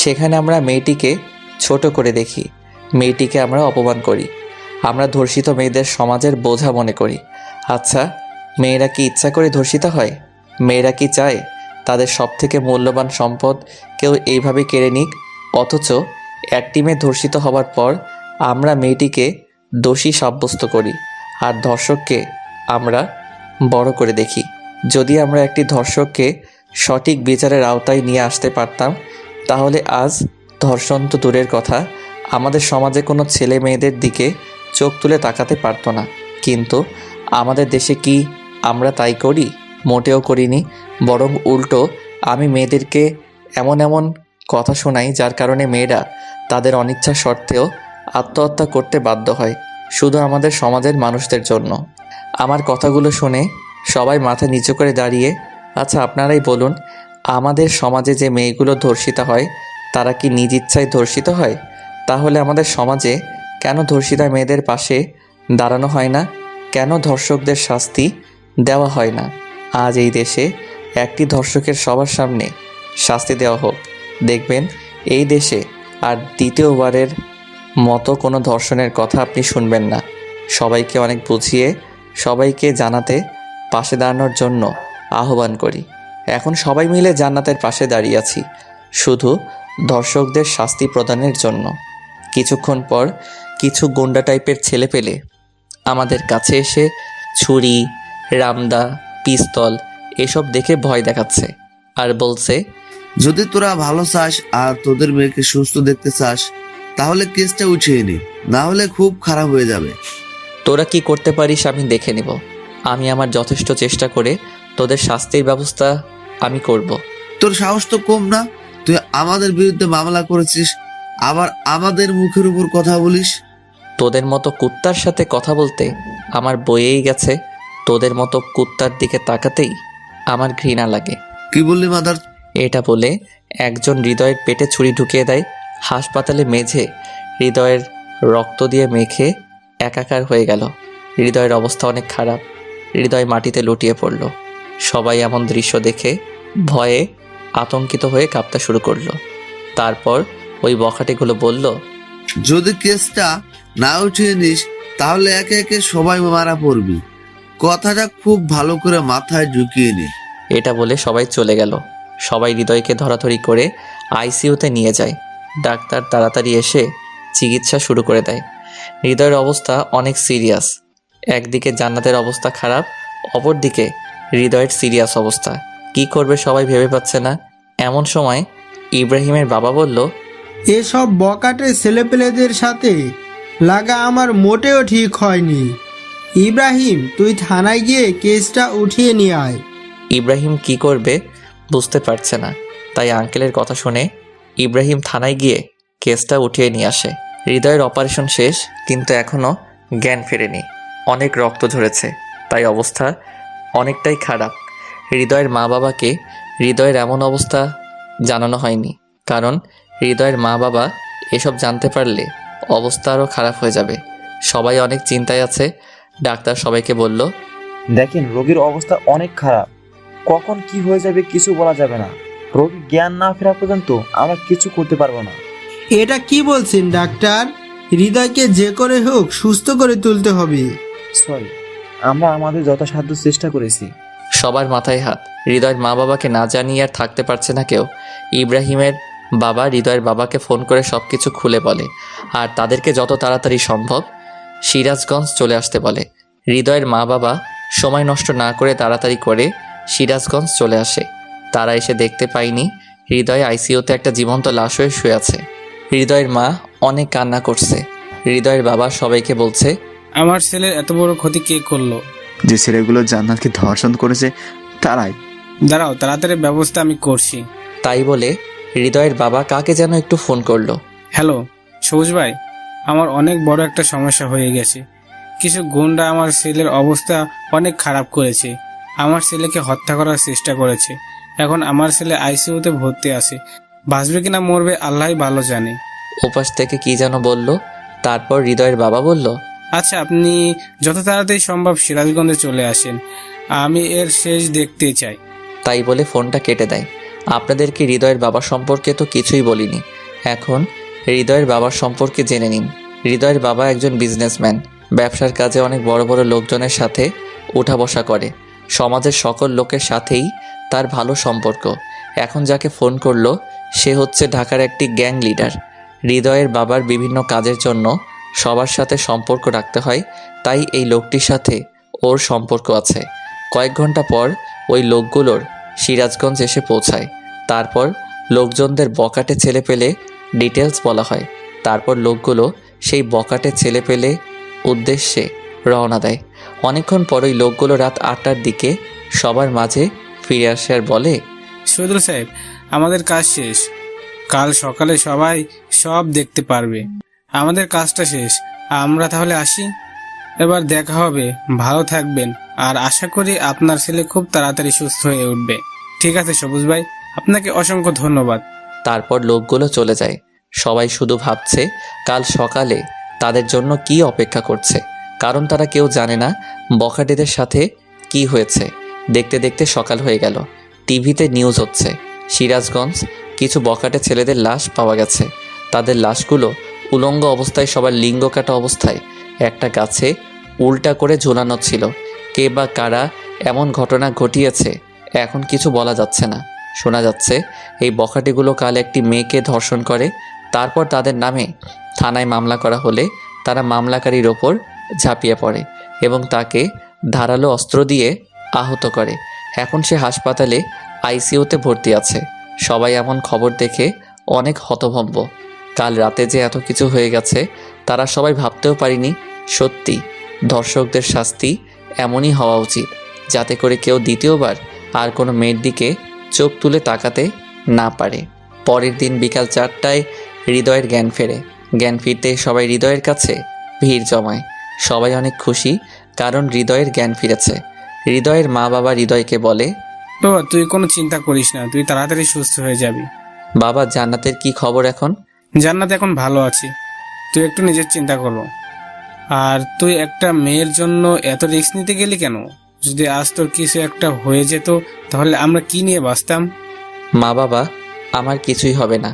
সেখানে আমরা মেয়েটিকে ছোট করে দেখি, মেয়েটিকে আমরা অপমান করি। আমরা ধর্ষিত মেয়েদের সমাজের বোঝা মনে করি। আচ্ছা, মেয়েরা কি ইচ্ছা করে ধর্ষিত হয়? মেয়েরা কি চায় তাদের সবথেকে মূল্যবান সম্পদ কেউ এইভাবে কেড়ে নিক? অথচ একটি মেয়ে ধর্ষিত হবার পর আমরা মেয়েটিকে দোষী সাব্যস্ত করি, আর ধর্ষককে আমরা বড় করে দেখি। যদি আমরা একটি ধর্ষককে সঠিক বিচারের আওতায় নিয়ে আসতে পারতাম, তাহলে আজ ধর্ষণ তো দূরের কথা, আমাদের সমাজে কোনো ছেলে মেয়েদের দিকে চোখ তুলে তাকাতে পারতো না। কিন্তু আমাদের দেশে কি আমরা তাই করি? মোটেও করিনি। বরং উল্টো, আমি মেয়েদেরকে এমন এমন কথা শোনাই যার কারণে মেয়েরা তাদের অনিচ্ছা সত্ত্বেও আত্মহত্যা করতে বাধ্য হয়, শুধু আমাদের সমাজের মানুষদের জন্য। আমার কথাগুলো শুনে সবাই মাথা নিচু করে দাঁড়িয়ে, আচ্ছা আপনারাই বলুন, আমাদের সমাজে যে মেয়েগুলো ধর্ষিত হয় তারা কি নিজ ইচ্ছায় ধর্ষিত হয়? তাহলে আমাদের সমাজে কেন ধর্ষিতা মেয়েদের পাশে দাঁড়ানো হয় না? কেন ধর্ষকদের শাস্তি দেওয়া হয় না? আজ এই দেশে একটি ধর্ষকের সবার সামনে শাস্তি দেওয়া হোক। দেখবেন এই দেশে আর দ্বিতীয়বারের মতো কোনো ধর্ষণের কথা আপনি শুনবেন না। সবাইকে অনেক বুঝিয়ে সবাইকে জানাতে পাশে দাঁড়ানোর জন্য আহ্বান করি। এখন সবাই মিলে জান্নাতের পাশে দাঁড়িয়ে আছি, শুধু ধর্ষকদের শাস্তি প্রদানের জন্য। কিছুক্ষণ পর কিছু গুন্ডা টাইপের ছেলে পেলে আমাদের কাছে এসে ছুরি, রামদা, পিস্তল এসব দেখে ভয় দেখাচ্ছে আর বলছে, যদি তোরা ভালো চাস আর তোদের মেয়েকে সুস্থ দেখতে চাস, তাহলে কেসটা উঠিয়ে নি, না হলে খুব খারাপ হয়ে যাবে। তোরা কি করতে পারিস আমি দেখে নেব। আমি আমার যথেষ্ট চেষ্টা করে তোদের শাস্তির ব্যবস্থা আমি করব। তোর সাহস তো কম না, তুই আমাদের বিরুদ্ধে মামলা করেছিস, আবার আমাদের মুখের উপর কথা বলিস। তোদের মতো কুত্তার সাথে কথা বলতে আমার বয়েই গেছে। তোদের মতো কুত্তার দিকে তাকাতেই আমার ঘৃণা লাগে। কি বললি মাদার? এটা বলে একজন হৃদয়ের পেটে ছুরি ঢুকিয়ে দেয়। হাসপাতালে মেঝে হৃদয়ের রক্ত দিয়ে মেখে একাকার হয়ে গেল। হৃদয়ের অবস্থা অনেক খারাপ। হৃদয় মাটিতে লুটিয়ে পড়ল। সবাই এমন দৃশ্য দেখে ভয়ে আতঙ্কিত হয়ে কাঁপতে শুরু করলো। তারপর ওই বখাটেগুলো বলল, যদি কেসটা না উঠিয়ে নিস তাহলে একে একে সবাই মারা পড়বি। কথাটা খুব ভালো করে মাথায় ঢুকিয়ে নি। এটা বলে সবাই চলে গেল। সবাই হৃদয়কে ধরাধরি করে আইসিইউতে নিয়ে যায়। ডাক্তার তাড়াতাড়ি এসে চিকিৎসা শুরু করে দেয়। হৃদয়ের অবস্থা অনেক সিরিয়াস। একদিকে জান্নাতের অবস্থা খারাপ, অপরদিকে হৃদয়ের সিরিয়াস অবস্থা। কি করবে সবাই ভেবে পাচ্ছে না। এমন সময় ইব্রাহিমের বাবা বলল, এসব বকাটে ছেলেপেলেদের সাথে লাগা আমার মোটেও ঠিক হয়নি। ইব্রাহিম, তুই থানায় গিয়ে কেসটা উঠিয়ে নিয়ে আয়। ইব্রাহিম কি করবে বুঝতে পারছে না, তাই আঙ্কেলের কথা শুনে ইব্রাহিম থানায় গিয়ে কেসটা উঠিয়ে নিয়ে আসে। হৃদয়ের অপারেশন শেষ, কিন্তু এখনও জ্ঞান ফেরেনি। অনেক রক্ত ঝরেছে, তাই অবস্থা অনেকটাই খারাপ। হৃদয়ের মা বাবাকে হৃদয়ের এমন অবস্থা জানানো হয়নি, কারণ হৃদয়ের মা বাবা এসব জানতে পারলে অবস্থা আরও খারাপ হয়ে যাবে। সবাই অনেক চিন্তায় আছে। ডাক্তার সবাইকে বলল, দেখেন রোগীর অবস্থা অনেক খারাপ, কখন কি হয়ে যাবে কিছু বলা যাবে না। রোগী জ্ঞান না ফেরা পর্যন্ত আমরা কিছু করতে পারবো না। এটা কি বলছেন ডাক্তার? হৃদয়কে যে করে হোক সুস্থ করে তুলতে হবে। সরি, আমরা আমাদের যথাসাধ্য চেষ্টা করেছি। সবার মাথায় হাত। হৃদয়ের মা বাবাকে না জানিয়ে আর থাকতে পারছে না কেউ। ইব্রাহিমের বাবা হৃদয়ের বাবাকে ফোন করে সব কিছু খুলে বলে আর তাদেরকে যত তাড়াতাড়ি সম্ভব সিরাজগঞ্জ চলে আসতে বলে। হৃদয়ের মা বাবা সময় নষ্ট না করে তাড়াতাড়ি করে সিরাজগঞ্জ চলে আসে। তারা এসে দেখতে পায়নি হৃদয় আইসিইউতে একটা জীবন্ত লাশ হয়ে শুয়ে আছে। হৃদয়ের মা অনেক কান্না করছে। হৃদয়ের বাবা সবাইকে বলছে, আমার ছেলের এত বড় ক্ষতি কে করলো? যে ছেলেগুলো জান্নাতকে ধর্ষণ করেছে তারাই। দাঁড়াও, তাড়াতাড়ি ব্যবস্থা আমি করছি। তাই বলে হৃদয়ের বাবা কাকে যেন একটু ফোন করলো। হ্যালো সবুজ ভাই, আমার অনেক বড় একটা সমস্যা হয়ে গেছে। কিছু গুন্ডা আমার ছেলের অবস্থা অনেক খারাপ করেছে। আমার ছেলেকে হত্যা করার চেষ্টা করেছে। এখন আমার ছেলে আইসিইউতে ভর্তি আছে। বাঁচবে কিনা মরবে আল্লাহই ভালো জানে। ওপাশ থেকে কি যেন বলল। তারপর হৃদয়ের বাবা বলল, আচ্ছা, আপনি যত তাড়াতাড়ি সম্ভব সিরাজগঞ্জে চলে আসেন, আমি এর শেষ দেখতে চাই। তাই বলে ফোনটা কেটে দেয়। আপনাদেরকে হৃদয়ের বাবা সম্পর্কে তো কিছুই বলিনি। এখন হৃদয়ের বাবার সম্পর্কে জেনে নিন। হৃদয়ের বাবা একজন বিজনেসম্যান। ব্যবসার কাজে অনেক বড় বড় লোকজনের সাথে উঠা বসা করে। সমাজের সকল লোকের সাথেই তার ভালো সম্পর্ক। এখন যাকে ফোন করলো সে হচ্ছে ঢাকার একটি গ্যাং লিডার। হৃদয়ের বাবার বিভিন্ন কাজের জন্য সবার সাথে সম্পর্ক রাখতে হয়, তাই এই লোকটির সাথে ওর সম্পর্ক আছে। কয়েক ঘন্টা পর ওই লোকগুলোর সিরাজগঞ্জ এসে পৌঁছায়। তারপর লোকজনদের বকাটে ছেলে পেলে ডিটেলস বলা হয়। তারপর লোকগুলো সেই বকাটে ছেলে পেলে উদ্দেশ্যে রওনা দেয়। অনেকক্ষণ পর ওই লোকগুলো রাত 8টার দিকে সবার মাঝে ফিরে আসে আর বলে, শহীদুল সাহেব, আমাদের কাজ শেষ। কাল সকালে সবাই সব দেখতে পারবে। আমাদের কাজটা শেষ। আমরা তাহলে আসি। এবার দেখা হবে। ভালো থাকবেন আর আশা করি আপনার ছেলে খুব তাড়াতাড়ি সুস্থ হয়ে উঠবে। ঠিক আছে সবুজ ভাই, আপনাকে অসংখ্য ধন্যবাদ। তারপর লোকগুলো চলে যায়। সবাই শুধু ভাবছে কাল সকালে তাদের জন্য কি অপেক্ষা করছে, কারণ তারা কেউ জানে না বখাটেদের সাথে কি হয়েছে। দেখতে দেখতে সকাল হয়ে গেল। টিভিতে নিউজ হচ্ছে সিরাজগঞ্জ কিছু বখাটে ছেলেদের লাশ পাওয়া গেছে। তাদের লাশগুলো উলঙ্গ অবস্থায়, সবার লিঙ্গ কাটা অবস্থায় একটা গাছে উল্টা করে ঝুলানো ছিল। কে বা কারা এমন ঘটনা ঘটিয়েছে এখন কিছু বলা যাচ্ছে না। শোনা যাচ্ছে এই বখাটেগুলো কাল একটি মেয়েকে ধর্ষণ করে। তারপর তাদের নামে থানায় মামলা করা হলে তারা মামলাকারীর ওপর ঝাঁপিয়ে পড়ে এবং তাকে ধারালো অস্ত্র দিয়ে আহত করে। এখন সে হাসপাতালে আইসিইউতে ভর্তি আছে। সবাই এমন খবর দেখে অনেক হতভম্ব। কাল রাতে যে এত কিছু হয়ে গেছে তারা সবাই ভাবতেও পারিনি। সত্যি ধর্ষকদের শাস্তি এমনই হওয়া উচিত, যাতে করে কেউ দ্বিতীয়বার আর কোনো মেয়ের দিকে চোখ তুলে তাকাতে না পারে। পরের দিন বিকাল 4টায় হৃদয়ের জ্ঞান ফেরে। জ্ঞান ফিরতে সবাই হৃদয়ের কাছে ভিড় জমায়। সবাই অনেক খুশি, কারণ হৃদয়ের জ্ঞান ফিরেছে। হৃদয়ের মা বাবা হৃদয়কে বলে, বাবা তুই কোনো চিন্তা করিস না, তুই তাড়াতাড়ি সুস্থ হয়ে যাবি। বাবা জান্নাতের কি খবর এখন? জান্নাত এখন ভালো আছি। তুই একটু নিজের চিন্তা করো। আর তুই একটা মেয়ের জন্য এত রিস্ক নিতে গেলি কেন? যদি আজ তোর কিছু একটা হয়ে যেত তাহলে আমরা কি নিয়ে বাঁচতাম? মা বাবা, আমার কিছুই হবে না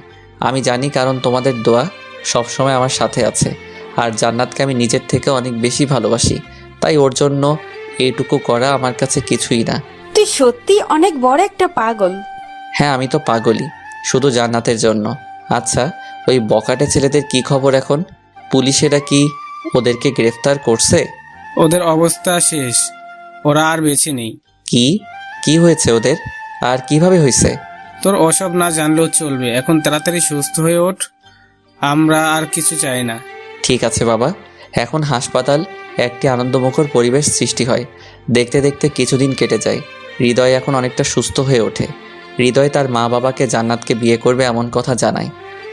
আমি জানি, কারণ তোমাদের দোয়া সবসময় আমার সাথে আছে। আর জান্নাতকে আমি নিজের থেকে অনেক বেশি ভালোবাসি, তাই ওর জন্য এইটুকু করা আমার কাছে কিছুই না। তুই সত্যি অনেক বড় একটা পাগল। হ্যাঁ, আমি তো পাগলই, শুধু জান্নাতের জন্য। আচ্ছা, ওই বকাটে ছেলেদের কি খবর এখন? পুলিশেরা কি ওদেরকে গ্রেফতার করছে? ওদের অবস্থা শেষ, ওরা আর বেঁচে নেই। কি কি হয়েছে ওদের, আর কিভাবে হয়েছে? তোর ওসব না জানলেও চলবে। এখন তাড়াতাড়ি সুস্থ হয়ে ওঠ, আমরা আর কিছু চাই না। ঠিক আছে বাবা। এখন হাসপাতাল একটি আনন্দমুখর পরিবেশ সৃষ্টি হয়। দেখতে দেখতে কিছুদিন কেটে যায়। হৃদয় এখন অনেকটা সুস্থ হয়ে ওঠে। হৃদয় তার মা বাবাকে জান্নাতকে বিয়ে করবে এমন কথা জানায়।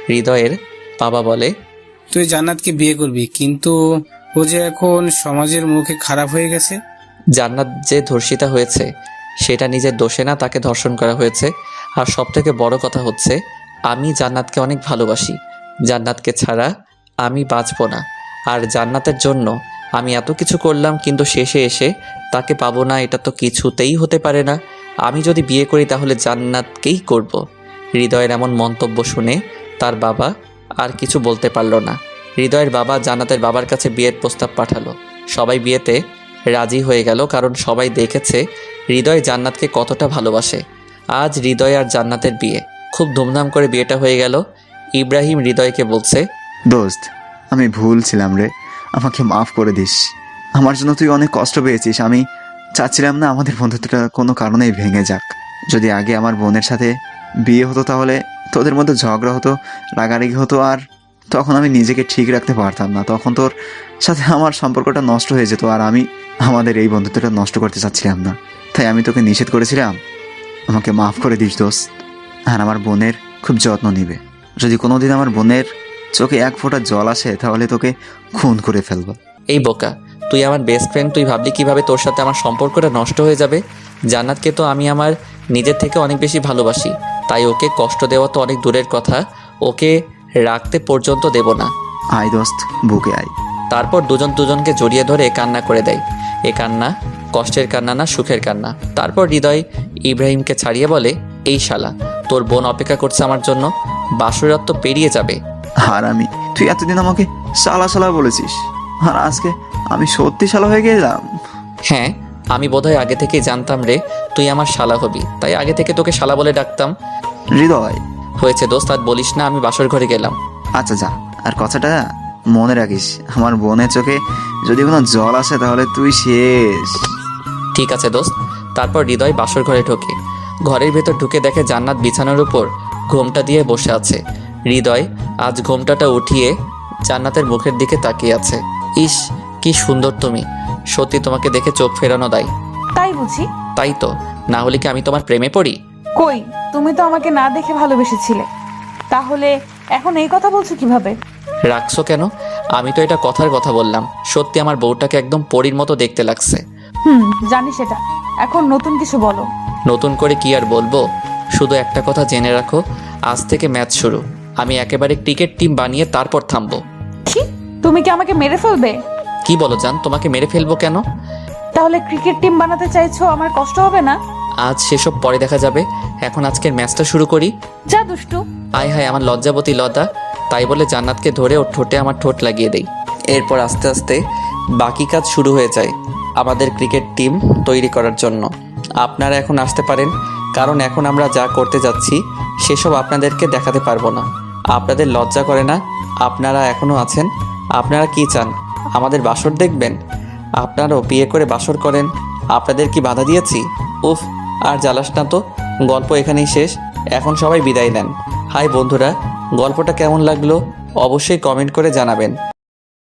হৃদয়ের বাবা বলে, তুই জান্নাতকে বিয়ে করবি, কিন্তু ও যে এখন সমাজের মুখে খারাপ হয়ে গেছে। জান্নাত যে ধর্ষিতা হয়েছে সেটা নিজের দোষে না, তাকে ধর্ষণ করা হয়েছে। আর সবথেকে বড় কথা হচ্ছে আমি জান্নাতকে অনেক ভালোবাসি। জান্নাতকে ছাড়া আমি বাঁচব না। আর জান্নাতের জন্য আমি এত কিছু করলাম, কিন্তু শেষে এসে তাকে পাবো না, এটা তো কিছুতেই হতে পারে না। আমি যদি বিয়ে করি তাহলে জান্নাতকেই করব। হৃদয়ের এমন মন্তব্য শুনে তার বাবা আর কিছু বলতে পারল না। হৃদয়ের বাবা জান্নাতের বাবার কাছে বিয়ের প্রস্তাব পাঠালো। সবাই বিয়েতে রাজি হয়ে গেল, কারণ সবাই দেখেছে হৃদয় জান্নাতকে কতটা ভালোবাসে। আজ হৃদয় আর জান্নাতের বিয়ে। খুব ধুমধাম করে বিয়েটা হয়ে গেল। ইব্রাহিম হৃদয়কে বলছে, দোস্ত আমি ভুল ছিলাম রে, আমাকে মাফ করে দিস। আমার জন্য তুই অনেক কষ্ট পেয়েছিস। আমি চাচ্ছিলাম না আমাদের বন্ধুত্বটা কোনো কারণেই ভেঙে যাক। যদি আগে আমার বোনের সাথে বিয়ে হতো তাহলে তোদের মধ্যে ঝগড়া হতো, রাগারাগি হতো, আর তখন আমি নিজেকে ঠিক রাখতে পারতাম না। তখন তোর সাথে আমার সম্পর্কটা নষ্ট হয়ে যেত, আর আমি আমাদের এই বন্ধুত্বটা নষ্ট করতে চাচ্ছিলাম না। তাই আমি তোকে নিষেধ করেছিলাম। আমাকে মাফ করে দিস দোস্ত। আর আমার বোনের খুব যত্ন নিবে। যদি কোনোদিন আমার বোনের চোখে এক ফোঁটা জল আসে তাহলে তোকে খুন করে ফেলবো। এই বোকা, তুই আমার বেস্ট ফ্রেন্ড, তুই ভাবলি কিভাবে তোর সাথে আমার সম্পর্কটা নষ্ট হয়ে যাবে? জান্নাতকে তো আমি আমার নিজের থেকে অনেক বেশি ভালোবাসি, তাই ওকে কষ্ট দেওয়া তো অনেক দূরের কথা, ওকে রাখতে পর্যন্ত দেব না। আয় দোস্ত, বুকে আয়। তারপর দুজন দুজনকে জড়িয়ে ধরে কান্না করে দেয়। এ কান্না কষ্টের কান্না না, সুখের কান্না। তারপর হৃদয় ইব্রাহিমকে ছাড়িয়ে বলে, এই শালা, তোর বোন অপেক্ষা করছে আমার জন্য, বাসুরাত তো পেরিয়ে যাবে। আর তুই এতদিন আমাকে শালা শালা বলেছিস, আর আজকে আমি সত্যি শালা হয়ে গেলাম। হ্যাঁ, আমি বোধহয় আগে থেকেই জানতাম রে তুই আমার শালা হবি, তাই আগে থেকে তোকে শালা বলে ডাকতাম। হৃদয়, হয়েছে দোস্ত, আর বলিস না, আমি বাসর ঘরে গেলাম। আচ্ছা যা, আর কথাটা মনে রাখিস, আমার বোনের চোখে যদি কোনো জল আসে তাহলে তুই শেষ। ঠিক আছে দোস্ত। তারপর হৃদয় বাসর ঘরে ঢোকে। ঘরের ভেতর ঢুকে দেখে জান্নাত বিছানার উপর ঘোমটা দিয়ে বসে আছে। হৃদয় আজ ঘোমটাটা উঠিয়ে জান্নাতের মুখের দিকে তাকিয়ে আছে। ইস, কি সুন্দর তুমি, সত্যি তোমাকে দেখে চোখ ফেরানো দেয়। তাই বুঝি? তাই তো, না হলে কি আমি তোমার প্রেমে পড়ি? কই, তুমি তো আমাকে না দেখে ভালোবেসেছিলে, তাহলে এখন এই কথা বলছো কিভাবে? রাখছো কেন? আমি তো এটা কথার কথা বললাম। সত্যি আমার বউটাকে একদম পরীর মতো দেখতে লাগছে। জানি সেটা, এখন নতুন কিছু বলো। নতুন করে কি আর বলবো, শুধু একটা কথা জেনে রাখো, আজ থেকে ম্যাচ শুরু। আমি একেবারে ক্রিকেট টিম বানিয়ে তারপর থামবো। কি, তুমি কি আমাকে মেরে ফেলবে? কি বলো জান, তোমাকে মেরে ফেলবো কেন? তাহলে ক্রিকেট টিম বানাতে চাইছো, আমার কষ্ট হবে না? আজ সেসব পরে দেখা যাবে, এখন আজকের ম্যাচটা শুরু করি। যা দুষ্টু। আয় হায়, আমার লজ্জাবতী লতা। তাই বলে জান্নাতকে ধরে ওর ঠোঁটে আমার ঠোঁট লাগিয়ে দেই। এরপর আস্তে আস্তে বাকি কাজ শুরু হয়ে যায় আমাদের ক্রিকেট টিম তৈরি করার জন্য। আপনারা এখন আসতে পারেন, কারণ এখন আমরা যা করতে যাচ্ছি সেসব আপনাদেরকে দেখাতে পারবো না। আপনাদের লজ্জা করে না? আপনারা এখনও আছেন। আপনারা কি চান, আমাদের বাসর দেখবেন? আপনারাও বিয়ে করে বাসর করেন। আপনাদের কি বাধা দিয়েছি? উফ, আর জ্বালাস না তো, গল্প এখানেই শেষ। এখন সবাই বিদায় নেন। হাই বন্ধুরা, গল্পটা কেমন লাগলো অবশ্যই কমেন্ট করে জানাবেন।